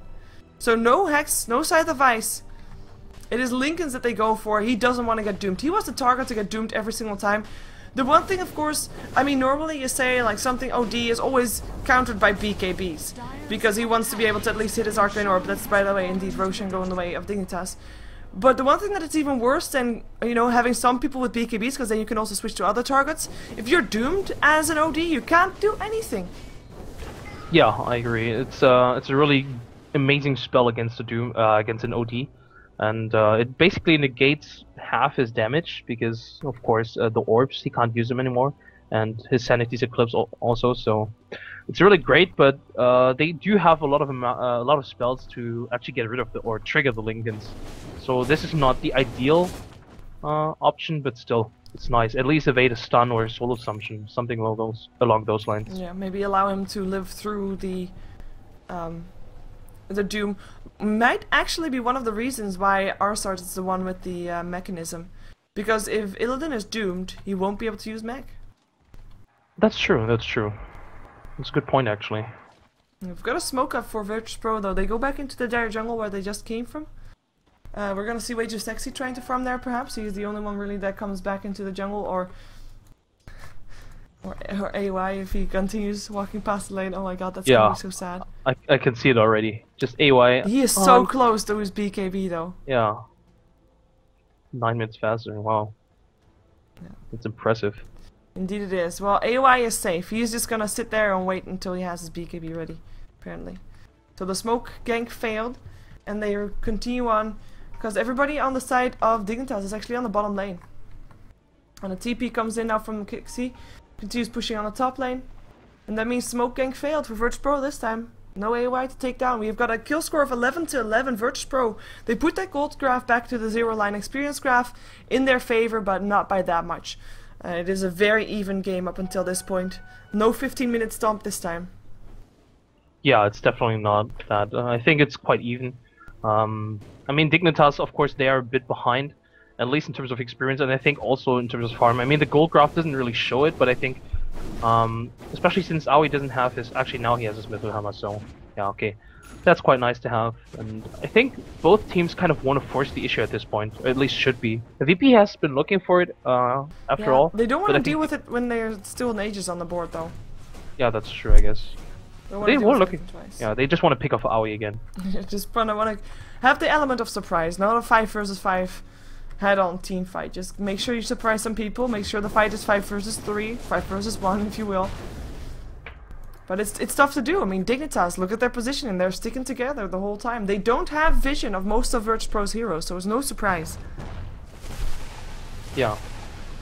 So no Hex, no Scythe of Ice. It is Lincoln's that they go for. He doesn't want to get doomed. He wants the target to get doomed every single time. The one thing, of course, I mean, normally you say like something OD is always countered by BKBs. Because he wants to be able to at least hit his Arcane Orb. That's, by the way, indeed Roshan going the way of Dignitas. But the one thing that it's even worse than, you know, having some people with BKBs, because then you can also switch to other targets. If you're doomed as an OD, you can't do anything. Yeah, I agree. It's a really amazing spell against a Doom, against an OD. And it basically negates half his damage, because, of course, the orbs, he can't use them anymore. And his sanity's eclipse also, so... It's really great, but they do have a lot of spells to actually get rid of or trigger the Lincolns. So this is not the ideal option, but still, it's nice. At least evade a stun or a soul assumption, something along those lines. Yeah, maybe allow him to live through the doom. Might actually be one of the reasons why Arsart is the one with the mechanism. Because if Illidan is doomed, he won't be able to use mech. That's true, that's true. That's a good point, actually. We've got a smoke up for VirtusPro, though. They go back into the dire jungle where they just came from. We're gonna see Wager Sexy trying to farm there, perhaps. He's the only one really that comes back into the jungle, or AOI if he continues walking past the lane. Oh my god, that's gonna be so sad. I can see it already. Just AOI. He is so close to his BKB, though. Yeah. 9 minutes faster, wow. Yeah. It's impressive. Indeed it is. Well, AOI is safe. He's just gonna sit there and wait until he has his BKB ready, apparently. So the smoke gank failed, and they continue on, because everybody on the side of Dignitas is actually on the bottom lane. And the TP comes in now from Kixie, continues pushing on the top lane, and that means smoke gank failed for VirtusPro this time. No AOI to take down. We've got a kill score of 11 to 11 VirtusPro. They put that gold graph back to the 0 line experience graph in their favor, but not by that much. It is a very even game up until this point. No 15-minute stomp this time. Yeah, it's definitely not that. I think it's quite even. I mean, Dignitas, of course, they are a bit behind, at least in terms of experience, and I think also in terms of farm. I mean, the gold graph doesn't really show it, but I think, especially since Aoi doesn't have his... Actually, now he has his Mithril Hammer, so yeah, okay. That's quite nice to have, and I think both teams kind of want to force the issue at this point, or at least should be. The VP has been looking for it, after all. They don't want to deal with it when they're still in Aegis on the board, though. Yeah, that's true, I guess. They were looking... Yeah, they just want to pick off Aoi again. Just want to have the element of surprise, not a 5 versus 5 head-on team fight. Just make sure you surprise some people, make sure the fight is 5 versus 3, 5 versus 1, if you will. But it's tough to do. I mean, Dignitas, look at their positioning. They're sticking together the whole time. They don't have vision of most of VirtusPro's heroes, so it's no surprise. Yeah.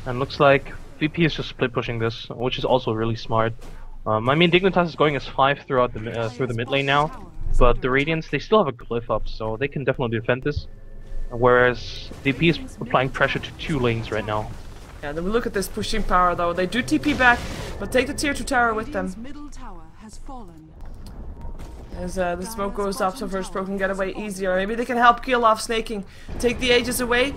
And looks like VP is just split pushing this, which is also really smart. I mean, Dignitas is going as 5 throughout the through the mid lane now, but the Radiants, they still have a glyph up, so they can definitely defend this. Whereas VP is applying pressure to 2 lanes right now. Yeah, then we look at this pushing power though. They do TP back, but take the tier 2 tower with them. As the smoke goes up so VirtusPro can get away easier. Maybe they can help kill off Snaking. Take the Aegis away.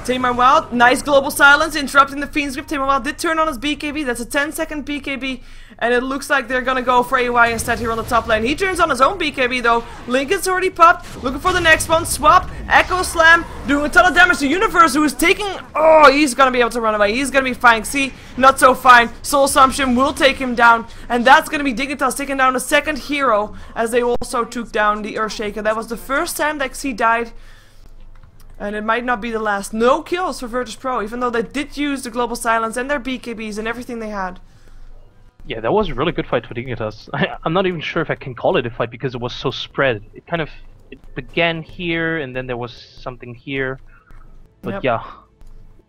Tamar Wild, nice global silence, interrupting the Fiend's grip. Tamar Wild did turn on his BKB, that's a 10-second BKB, and it looks like they're gonna go for AY instead here on the top lane. He turns on his own BKB though. Lincoln's already popped, looking for the next one. Swap, Echo Slam, doing a ton of damage to Universe, who is taking... Oh, he's gonna be able to run away, he's gonna be fine. See, not so fine. Soul Assumption will take him down, and that's gonna be Dignitas taking down a second hero, as they also took down the Earthshaker. That was the first time that Xi died. And it might not be the last. No kills for VirtusPro, even though they did use the global silence and their BKBs and everything they had. Yeah, that was a really good fight for Dignitas. I'm not even sure if I can call it a fight because it was so spread. It began here and then there was something here. But yep. yeah,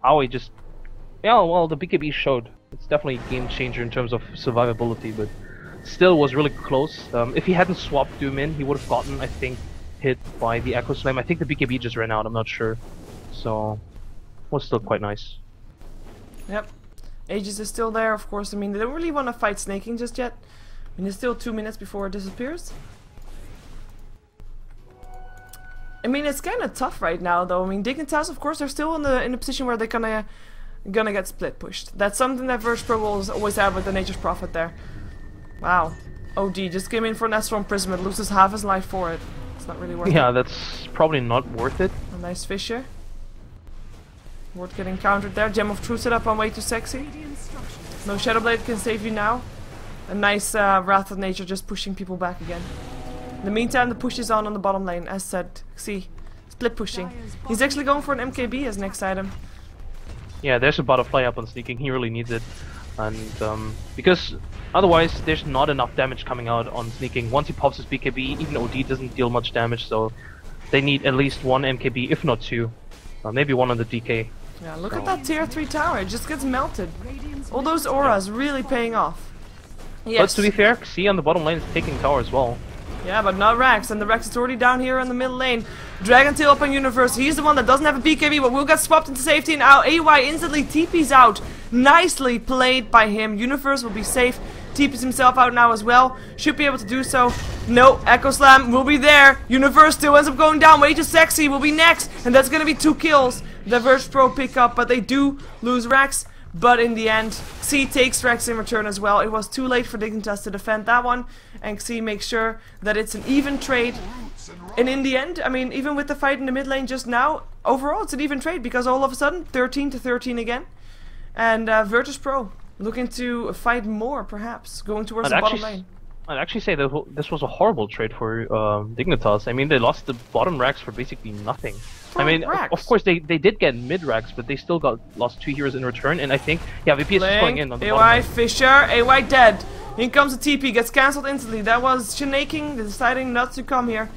Aoi just... Yeah, well, the BKB showed. It's definitely a game changer in terms of survivability, but still was really close. If he hadn't swapped Doom in, he would have gotten, I think, hit by the Echo Slam. I think the BKB just ran out, I'm not sure. So, was still quite nice. Yep. Aegis is still there, of course. I mean, they don't really want to fight Snaking just yet. I mean, there's still 2 minutes before it disappears. I mean, it's kind of tough right now, though. I mean, Dignitas, of course, they're still in a position where they're gonna get split pushed. That's something that VirtusPro will always have with the Nature's Prophet there. Wow. OG just came in for an Astral Imprisonment, loses half his life for it. It's not really worth it. Yeah, that's probably not worth it. A nice Fissure. Ward getting countered there. Gem of Truth set up on way too sexy. No Shadowblade can save you now. A nice Wrath of Nature just pushing people back again. In the meantime, the push is on the bottom lane, as said. See, split pushing. He's actually going for an MKB as next item. Yeah, there's a butterfly up on Sneaking. He really needs it. And because otherwise there's not enough damage coming out on Sneaking. Once he pops his BKB, even OD doesn't deal much damage, so they need at least one MKB, if not two. Maybe one on the DK. Yeah, look at that tier 3 tower, it just gets melted. All those auras really paying off. Yes. But to be fair, Xi on the bottom lane is taking tower as well. Yeah, but not Rax, and the Rax is already down here in the middle lane. Dragon Tail up on Universe, he's the one that doesn't have a BKB, but will get swapped into safety, and now AY instantly TP's out. Nicely played by him. Universe will be safe. TP's himself out now as well. Should be able to do so. No, Echo Slam will be there. Universe still ends up going down. Way too sexy will be next, and that's gonna be 2 kills. The VirtusPro pick up, but they do lose Rax. But in the end, Xi takes Rex in return as well. It was too late for Dignitas to defend that one, and Xi makes sure that it's an even trade. And in the end, I mean, even with the fight in the mid lane just now, overall it's an even trade, because all of a sudden, 13-13 again. And VirtusPro looking to fight more, perhaps, going towards the bottom lane. I'd actually say that this was a horrible trade for Dignitas. I mean, they lost the bottom racks for basically nothing. I mean, of course, they did get mid racks, but they still lost 2 heroes in return. And I think, yeah, VP is just going in on the bottom lane. Fissure, AY dead. In comes the TP, gets cancelled instantly. That was Shenaking deciding not to come here,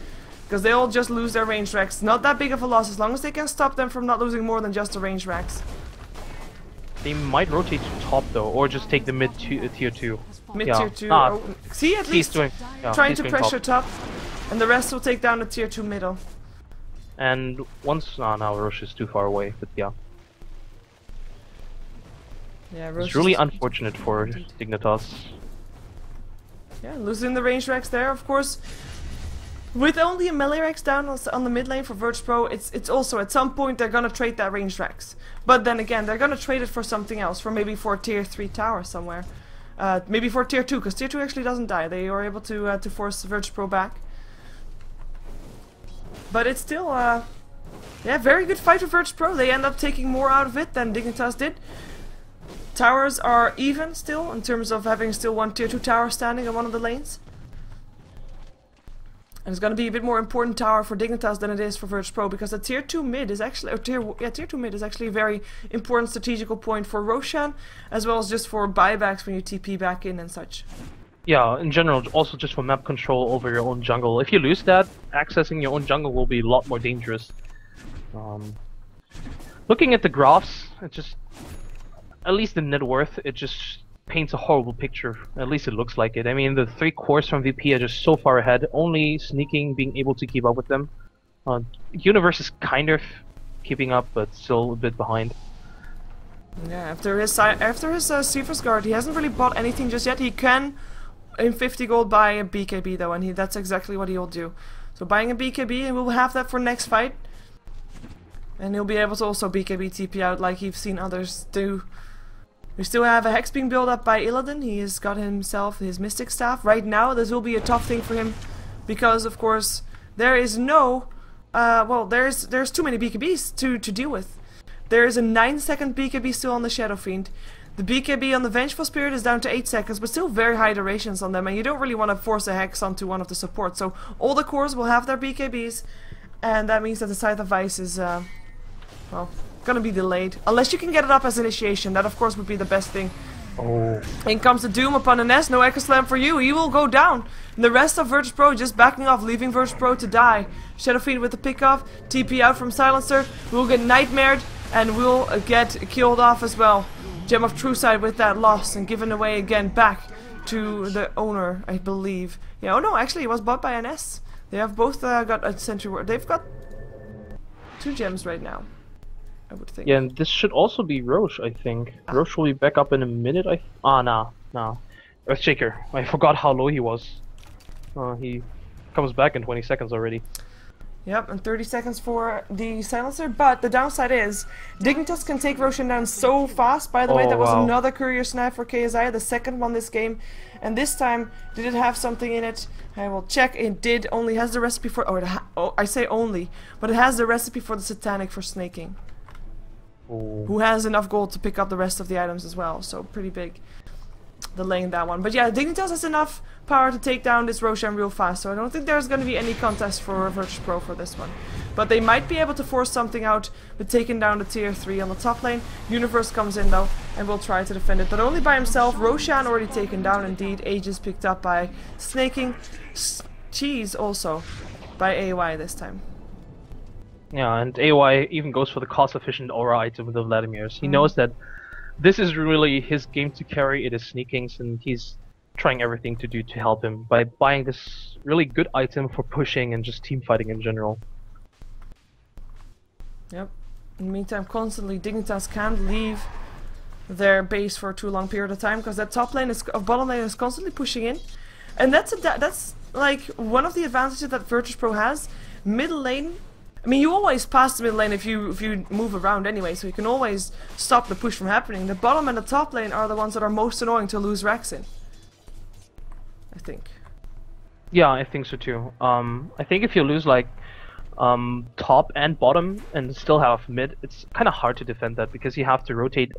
because they all just lose their range racks. Not that big of a loss, as long as they can stop them from not losing more than just the range racks. They might rotate to top though, or just take the mid tier 2. Mid tier 2. See, at least trying to pressure top, and the rest will take down the tier 2 middle. And once now Roche is too far away, but yeah. Yeah, it's really unfortunate for Dignitas. Yeah, losing the range racks there, of course. With only a melee Rex down on the mid lane for VirtusPro, it's also at some point they're gonna trade that range Rex. But then again, they're gonna trade it for something else, for maybe for tier 3 tower somewhere. Maybe for tier 2, because tier 2 actually doesn't die. They are able to force VirtusPro back. But it's still, yeah, very good fight for VirtusPro. They end up taking more out of it than Dignitas did. Towers are even still, in terms of having still one tier 2 tower standing on one of the lanes. And it's going to be a bit more important tower for Dignitas than it is for VirtusPro, because the tier 2 mid is actually, or tier 2 mid is actually a very important strategical point for Roshan, as well as just for buybacks when you TP back in and such. Yeah, in general, also just for map control over your own jungle. If you lose that, accessing your own jungle will be a lot more dangerous. Looking at the graphs, it just, at least the net worth, it just paints a horrible picture. At least it looks like it. I mean, the 3 cores from VP are just so far ahead, only Sneaking being able to keep up with them. Universe is kind of keeping up, but still a bit behind. Yeah, after his Sheever's guard, he hasn't really bought anything just yet. He can in 50 gold buy a BKB though, and that's exactly what he'll do. So buying a BKB, and we'll have that for next fight. And he'll be able to also BKB TP out like you've seen others do. We still have a Hex being built up by Illidan. He has got himself his Mystic Staff. Right now, this will be a tough thing for him. Because, of course, there is no... well, there's too many BKBs to deal with. There is a 9-second BKB still on the Shadow Fiend. The BKB on the Vengeful Spirit is down to 8 seconds, but still very high durations on them. And you don't really want to force a Hex onto one of the supports. So all the cores will have their BKBs. And that means that the Scythe of Ice is... well, gonna be delayed. Unless you can get it up as initiation. That, of course, would be the best thing. Oh. In comes the Doom upon the nest. No Echo Slam for you. He will go down. And the rest of VirtusPro just backing off, leaving VirtusPro to die. Shadow Fiend with the pick-off. TP out from Silencer. We'll get Nightmared. And we'll get killed off as well. Gem of True Sight with that loss. And given away again back to the owner, I believe. Yeah, oh no, actually it was bought by NS. They have both got a Sentry Ward. They've got 2 gems right now, I would think. Yeah, and this should also be Roche, I think. Roche will be back up in a minute, nah. Earthshaker. I forgot how low he was. He comes back in 20 seconds already. Yep, and 30 seconds for the Silencer, but the downside is Dignitas can take Roshan down so fast. By the way, that was another Courier Snipe for KSI, the second one this game. And this time, did it have something in it? I will check. It did. Only has the recipe for... I say only, but it has the recipe for the Satanic for snaking. Oh. Who has enough gold to pick up the rest of the items as well, so pretty big. Delaying that one. But yeah, Dignitas has enough power to take down this Roshan real fast, so I don't think there's going to be any contest for VirtusPro for this one. But they might be able to force something out with taking down the tier 3 on the top lane. Universe comes in though, and will try to defend it, but only by himself. Roshan already taken down indeed. Aegis picked up by snaking. Cheese also by AY this time. Yeah, and AY even goes for the cost-efficient aura item with the Vladimirs. He knows that this is really his game to carry. It is sneakings, and he's trying everything to help him by buying this really good item for pushing and just team fighting in general. Yep. In the meantime, constantly Dignitas can't leave their base for a too long period of time because that top lane bottom lane is constantly pushing in, and that's like one of the advantages that VirtusPro has. Middle lane. I mean, you always pass the middle lane if you move around anyway, so you can always stop the push from happening. The bottom and the top lane are the ones that are most annoying to lose Rex in, I think. Yeah, I think so too. I think if you lose like top and bottom and still have mid, it's kind of hard to defend that because you have to rotate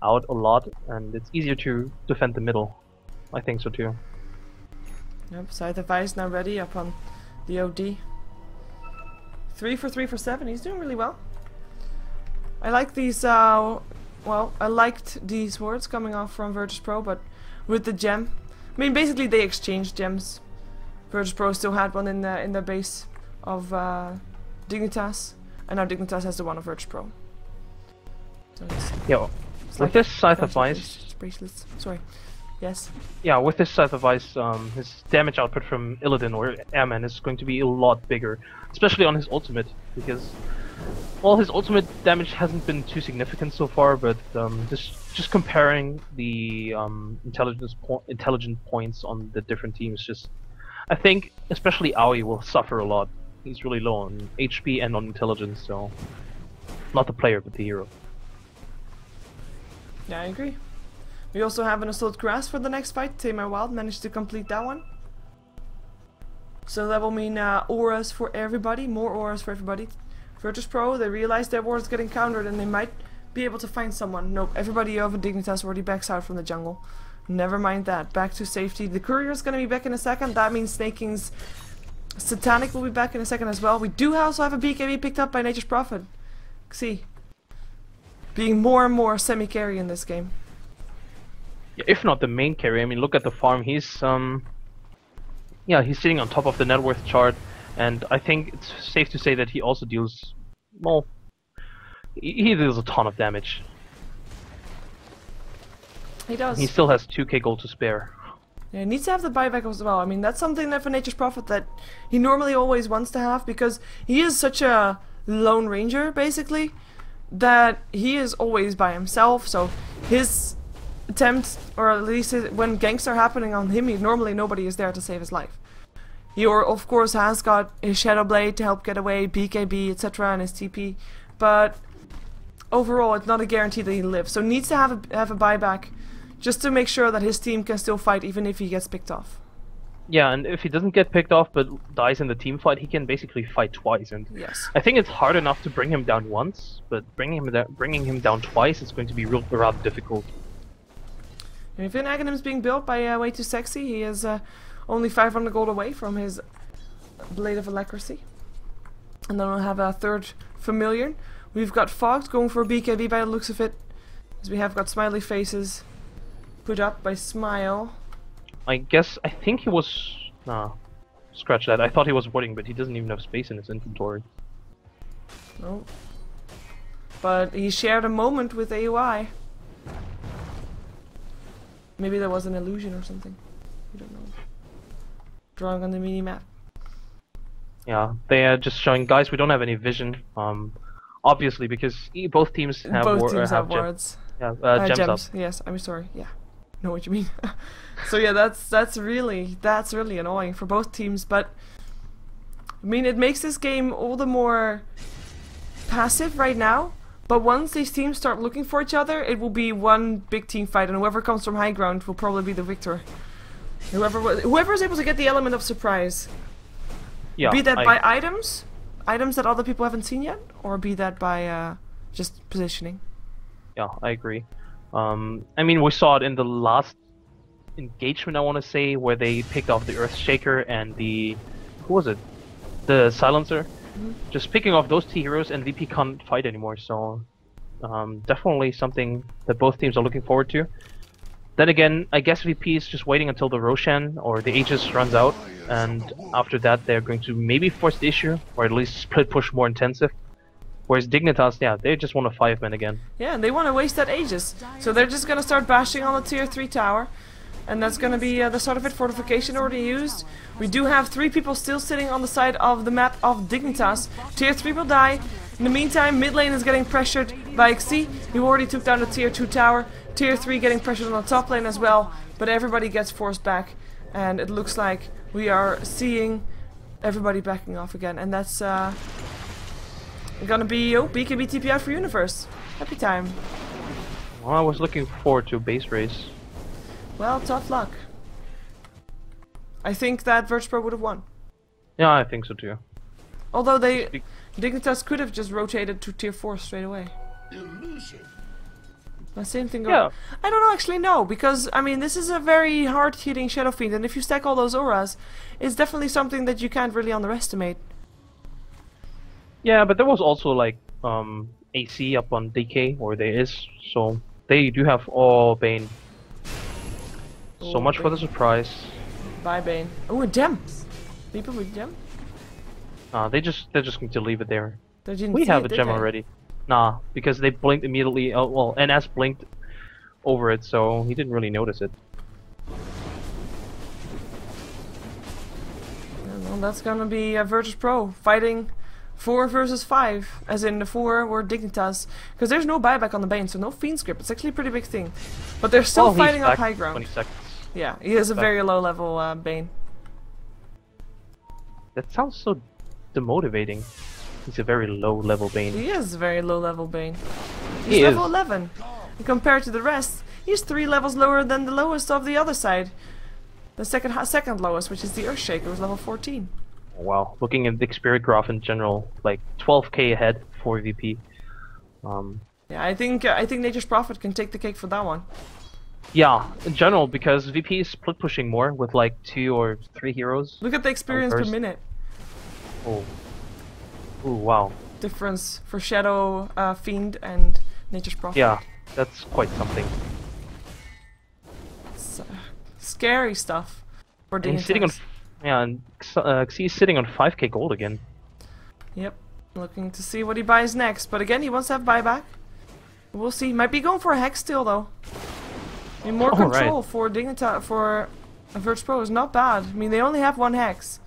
out a lot, and it's easier to defend the middle. I think so too. Yep, Scythe of Ice now ready up on the OD. 3 for 3 for 7. He's doing really well. I like these. Well, I liked these words coming off from VirtusPro, but with the gem, I mean, basically they exchanged gems. VirtusPro still had one in the base of Dignitas, and now Dignitas has the one of VirtusPro. So yeah, with this Scythe of Ice, bracelets. Sorry. Yes. Yeah, with this Scythe of Ice, his damage output from Illidan or Airman is going to be a lot bigger, especially on his ultimate, because, well, his ultimate damage hasn't been too significant so far, but just comparing the intelligent points on the different teams, I think especially Aoi will suffer a lot. He's really low on HP and on intelligence, so not the player but the hero. Yeah, I agree. We also have an Assault Grass for the next fight. Tamar Wild managed to complete that one. So that will mean auras for everybody, more auras for everybody. VirtusPro, they realize their ward is getting countered and they might be able to find someone. Nope, everybody over Dignitas already backs out from the jungle. Never mind that, back to safety. The courier is going to be back in a second. That means Snaking's Satanic will be back in a second as well. We do also have a BKB picked up by Nature's Prophet. See, being more and more semi-carry in this game. Yeah, if not the main carry. I mean, look at the farm. He's yeah, he's sitting on top of the net worth chart, and I think it's safe to say that he also deals, well, he deals a ton of damage. He does. He still has 2k gold to spare. Yeah, he needs to have the buyback as well. I mean, that's something that for Nature's Prophet that he normally always wants to have, because he is such a lone ranger, basically, that he is always by himself, so his attempt, or at least when ganks are happening on him, normally nobody is there to save his life. He, of course, has got his Shadow Blade to help get away, BKB, etc., and his TP, but overall it's not a guarantee that he lives. So needs to have a buyback, just to make sure that his team can still fight even if he gets picked off. Yeah, and if he doesn't get picked off but dies in the team fight, he can basically fight twice. And yes. I think it's hard enough to bring him down once, but bringing him down twice is going to be rather difficult. And if Agonim's being built by Way Too Sexy, he is only 500 gold away from his Blade of Alacrity. And then we'll have a third familiar. We've got Fogged going for BKB by the looks of it, as we have got smiley faces put up by Smile. I think he was... Nah, scratch that. I thought he was warding, but he doesn't even have space in his inventory. No. But he shared a moment with AOI. Maybe there was an illusion or something. We don't know. Drawing on the mini-map. Yeah, they are just showing, guys, we don't have any vision. Obviously, because both teams have wards. Yeah, gems up. Yes, I'm sorry. Yeah, know what you mean. So yeah, that's really annoying for both teams. But I mean, it makes this game all the more passive right now. But once these teams start looking for each other, it will be one big team fight, and whoever comes from high ground will probably be the victor. Whoever is able to get the element of surprise. Yeah, be that by items that other people haven't seen yet, or be that by just positioning. Yeah, I agree. I mean, we saw it in the last engagement, I want to say, where they picked off the Earthshaker and the... who was it? The Silencer. Mm-hmm. Just picking off those two heroes, and VP can't fight anymore, so... definitely something that both teams are looking forward to. Then again, I guess VP is just waiting until the Roshan or the Aegis runs out, and after that they're going to maybe force the issue, or at least split push more intensive. Whereas Dignitas, yeah, they just want a 5-man again. Yeah, and they want to waste that Aegis. So they're just going to start bashing on the tier 3 tower. And that's going to be the start of it. Fortification already used. We do have 3 people still sitting on the side of the map of Dignitas. Tier 3 will die. In the meantime, mid lane is getting pressured by XC. He already took down the tier 2 tower. Tier 3 getting pressured on the top lane as well. But everybody gets forced back. And it looks like we are seeing everybody backing off again. And that's gonna be BKB TP out for Universe. Happy time. Well, I was looking forward to a base race. Well, tough luck. I think that VirtusPro would have won. Yeah, I think so too. Although Dignitas could have just rotated to tier 4 straight away. Illusion. The same thing. Yeah. I don't know, actually no, because I mean this is a very hard hitting Shadow Fiend, and if you stack all those auras, it's definitely something that you can't really underestimate. Yeah, but there was also like AC up on DK, or there is, so they do have all Bane. So much Bane. For the surprise. Bye Bane. Oh, a gem. People with gem? They're just going to leave it there. We have a gem already. Nah, because they blinked immediately. Well, NS blinked over it, so he didn't really notice it. Well, that's gonna be VirtusPro fighting 4 versus 5, as in the 4 were Dignitas, because there's no buyback on the Bane, so no Fiend script. It's actually a pretty big thing, but they're still fighting up high ground. 20 seconds. Yeah, he is a very low level Bane. That sounds so demotivating. He's a very low level Bane. He is a very low level Bane. He's level 11. And compared to the rest, he's 3 levels lower than the lowest of the other side. The second lowest, which is the Earthshaker, was level 14. Wow, looking at the experience graph in general, like 12k ahead for VP. Yeah, I think Nature's Prophet can take the cake for that one. Yeah, in general, because VP is split pushing more with like 2 or 3 heroes. Look at the experience per minute. Oh. Ooh, wow. Difference for Shadow Fiend and Nature's Prophet. Yeah, that's quite something. It's, scary stuff for Dignitas. He's sitting on, yeah, and he's sitting on 5k gold again. Yep, looking to see what he buys next, but again he wants to have buyback. We'll see. Might be going for a hex still though. I mean, more control for Dignitas for VirtusPro is not bad. I mean, they only have 1 hex.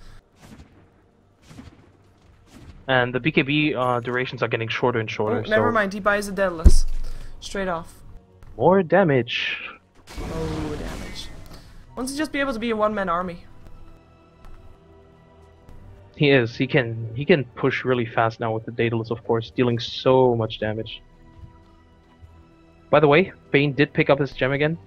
And the BKB durations are getting shorter and shorter. Oh, never mind, he buys a Deadless. Straight off. More damage. Oh, damage. Wants to just be able to be a one-man army. He is. He can push really fast now with the Daedalus, of course, dealing so much damage. By the way, Bane did pick up his gem again.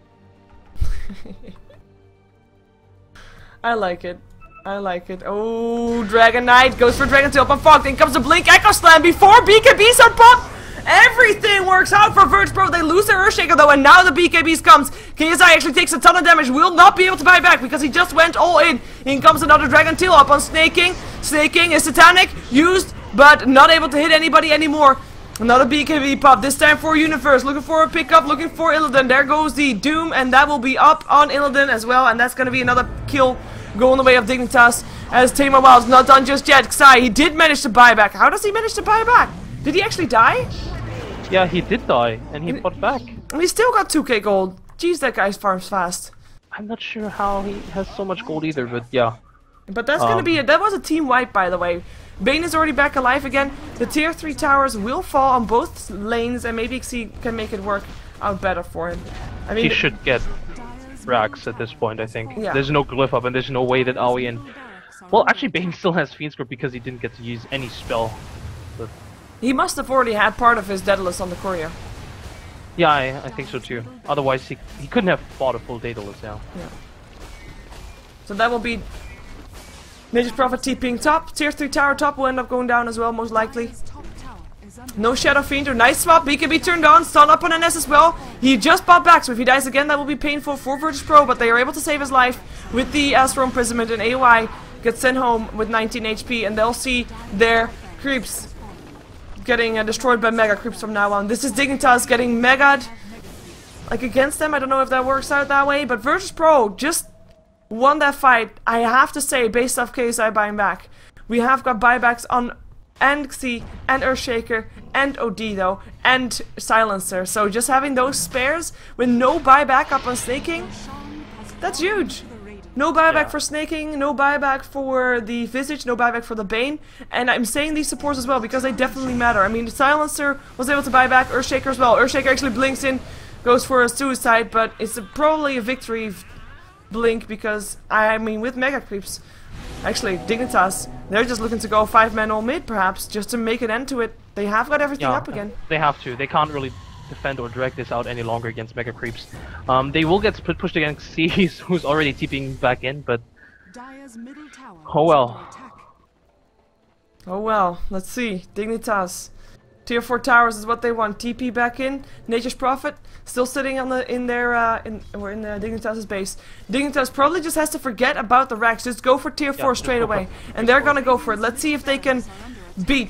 I like it. I like it. Oh, Dragon Knight goes for Dragon Tail, but fuck, then comes a Blink Echo Slam before BKBs are popped! Everything works out for VirtusPro. They lose their Earthshaker though, and now the BKBs comes. KSI actually takes a ton of damage, will not be able to buy back because he just went all in. In comes another Dragon Tail up on Snaking. Snaking is Satanic, used, but not able to hit anybody anymore. Another BKB pop, this time for Universe, looking for a pickup, looking for Illidan. There goes the Doom, and that will be up on Illidan as well, and that's going to be another kill going the way of Dignitas, as Tamer Wild's not done just yet. Xai, he did manage to buy back. How does he manage to buy back? Did he actually die? Yeah, he did die, and he fought back. And he still got 2k gold. Jeez, that guy farms fast. I'm not sure how he has so much gold either, but yeah. But that's gonna be that was a team wipe, by the way. Bane is already back alive again. The tier 3 towers will fall on both lanes, and maybe Xi can make it work out better for him. I mean, he should get Rax at this point, I think. Yeah. There's no glyph up, and there's no way that Aoi and... Well, actually, Bane still has Fiend's Grip because he didn't get to use any spell. But... he must have already had part of his Daedalus on the courier. Yeah, I think so too. Otherwise, he couldn't have fought a full Daedalus now. Yeah. So that will be Nature's Prophet TPing top. Tier 3 tower top will end up going down as well, most likely. No Shadow Fiend or nice swap. BKB turned on. Stun up on NS as well. He just bought back, so if he dies again, that will be painful for VirtusPro, but they are able to save his life with the Astral Imprisonment, and AOI gets sent home with 19 HP, and they'll see their creeps getting destroyed by Mega Creeps from now on. This is Dignitas getting Mega'd like against them. I don't know if that works out that way, but VirtusPro just won that fight, I have to say, based off KSI buying back. We have got buybacks on and Xi, and Earthshaker, and OD though, and Silencer. So just having those spares with no buyback up on Snaking, that's huge. No buyback for Snaking, no buyback for the Visage, no buyback for the Bane. And I'm saying these supports as well because they definitely matter. I mean, the Silencer was able to buy back Earthshaker as well. Earthshaker actually blinks in, goes for a suicide, but it's probably a victory blink because, I mean, with Mega Creeps, actually, Dignitas, they're just looking to go 5-man all mid, perhaps, just to make an end to it. They have got everything up again. They have to. They can't really defend or drag this out any longer against Mega Creeps. They will get pushed against C, who's already TPing back in, but... oh well. Oh well, let's see. Dignitas. Tier 4 towers is what they want. TP back in. Nature's Prophet still sitting on the in the Dignitas' base. Dignitas probably just has to forget about the Rex. Just go for tier 4 straight away. And they're gonna go for it. Let's see if they can beat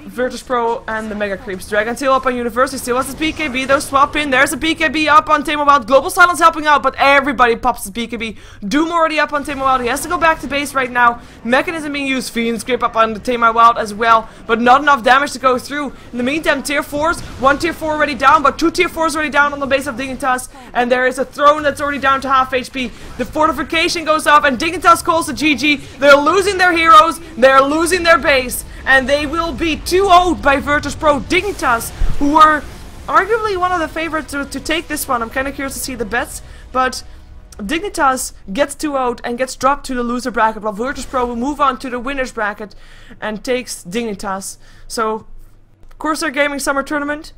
VirtusPro and the Mega Creeps. Dragon Tail up on University, still has his BKB though, swap in, there's a BKB up on Tamer Wild. Global Silence helping out, but everybody pops his BKB. Doom already up on Tamer Wild, he has to go back to base right now. Mechanism being used, Fiend's Grip up on the Tamer Wild as well, but not enough damage to go through. In the meantime, tier 4s, one tier 4 already down, but 2 tier 4s already down on the base of Dignitas, and there is a throne that's already down to half HP. The fortification goes off, and Dignitas calls the GG. They're losing their heroes, they're losing their base, and they will be 2-0'd by VirtusPro. Dignitas, who were arguably one of the favorites to take this one. I'm kind of curious to see the bets, but Dignitas gets 2-0'd and gets dropped to the loser bracket, while VirtusPro will move on to the winners bracket and takes Dignitas. So, Corsair Gaming Summer Tournament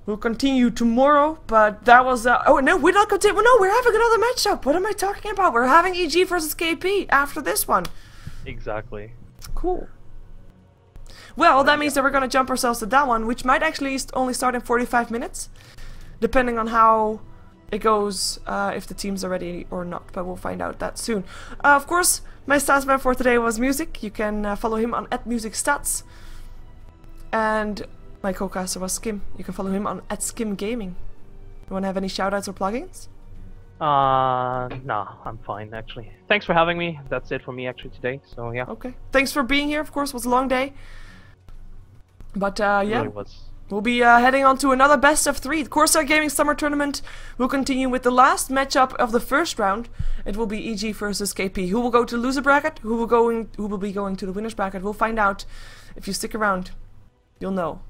will continue tomorrow, but that was... oh, no, we're not going to... no, we're having another matchup. What am I talking about? We're having EG versus KP after this one. Exactly. Cool. Well, that means that we're gonna jump ourselves to that one, which might actually only start in 45 minutes, depending on how it goes, if the teams are ready or not, but we'll find out that soon. Of course, my statsman for today was Music. You can follow him on @MusicStats, and my co-caster was Skim. You can follow him on @SkimGaming. You wanna have any shoutouts or plugins? Nah, I'm fine, actually. Thanks for having me. That's it for me, actually, today, so yeah. Okay. Thanks for being here, of course. It was a long day. But, yeah. It really was. We'll be heading on to another best of 3. The Corsair Gaming Summer Tournament will continue with the last matchup of the first round. It will be EG versus KP. Who will go to the loser bracket? Who will be going to the winners bracket? We'll find out. If you stick around, you'll know.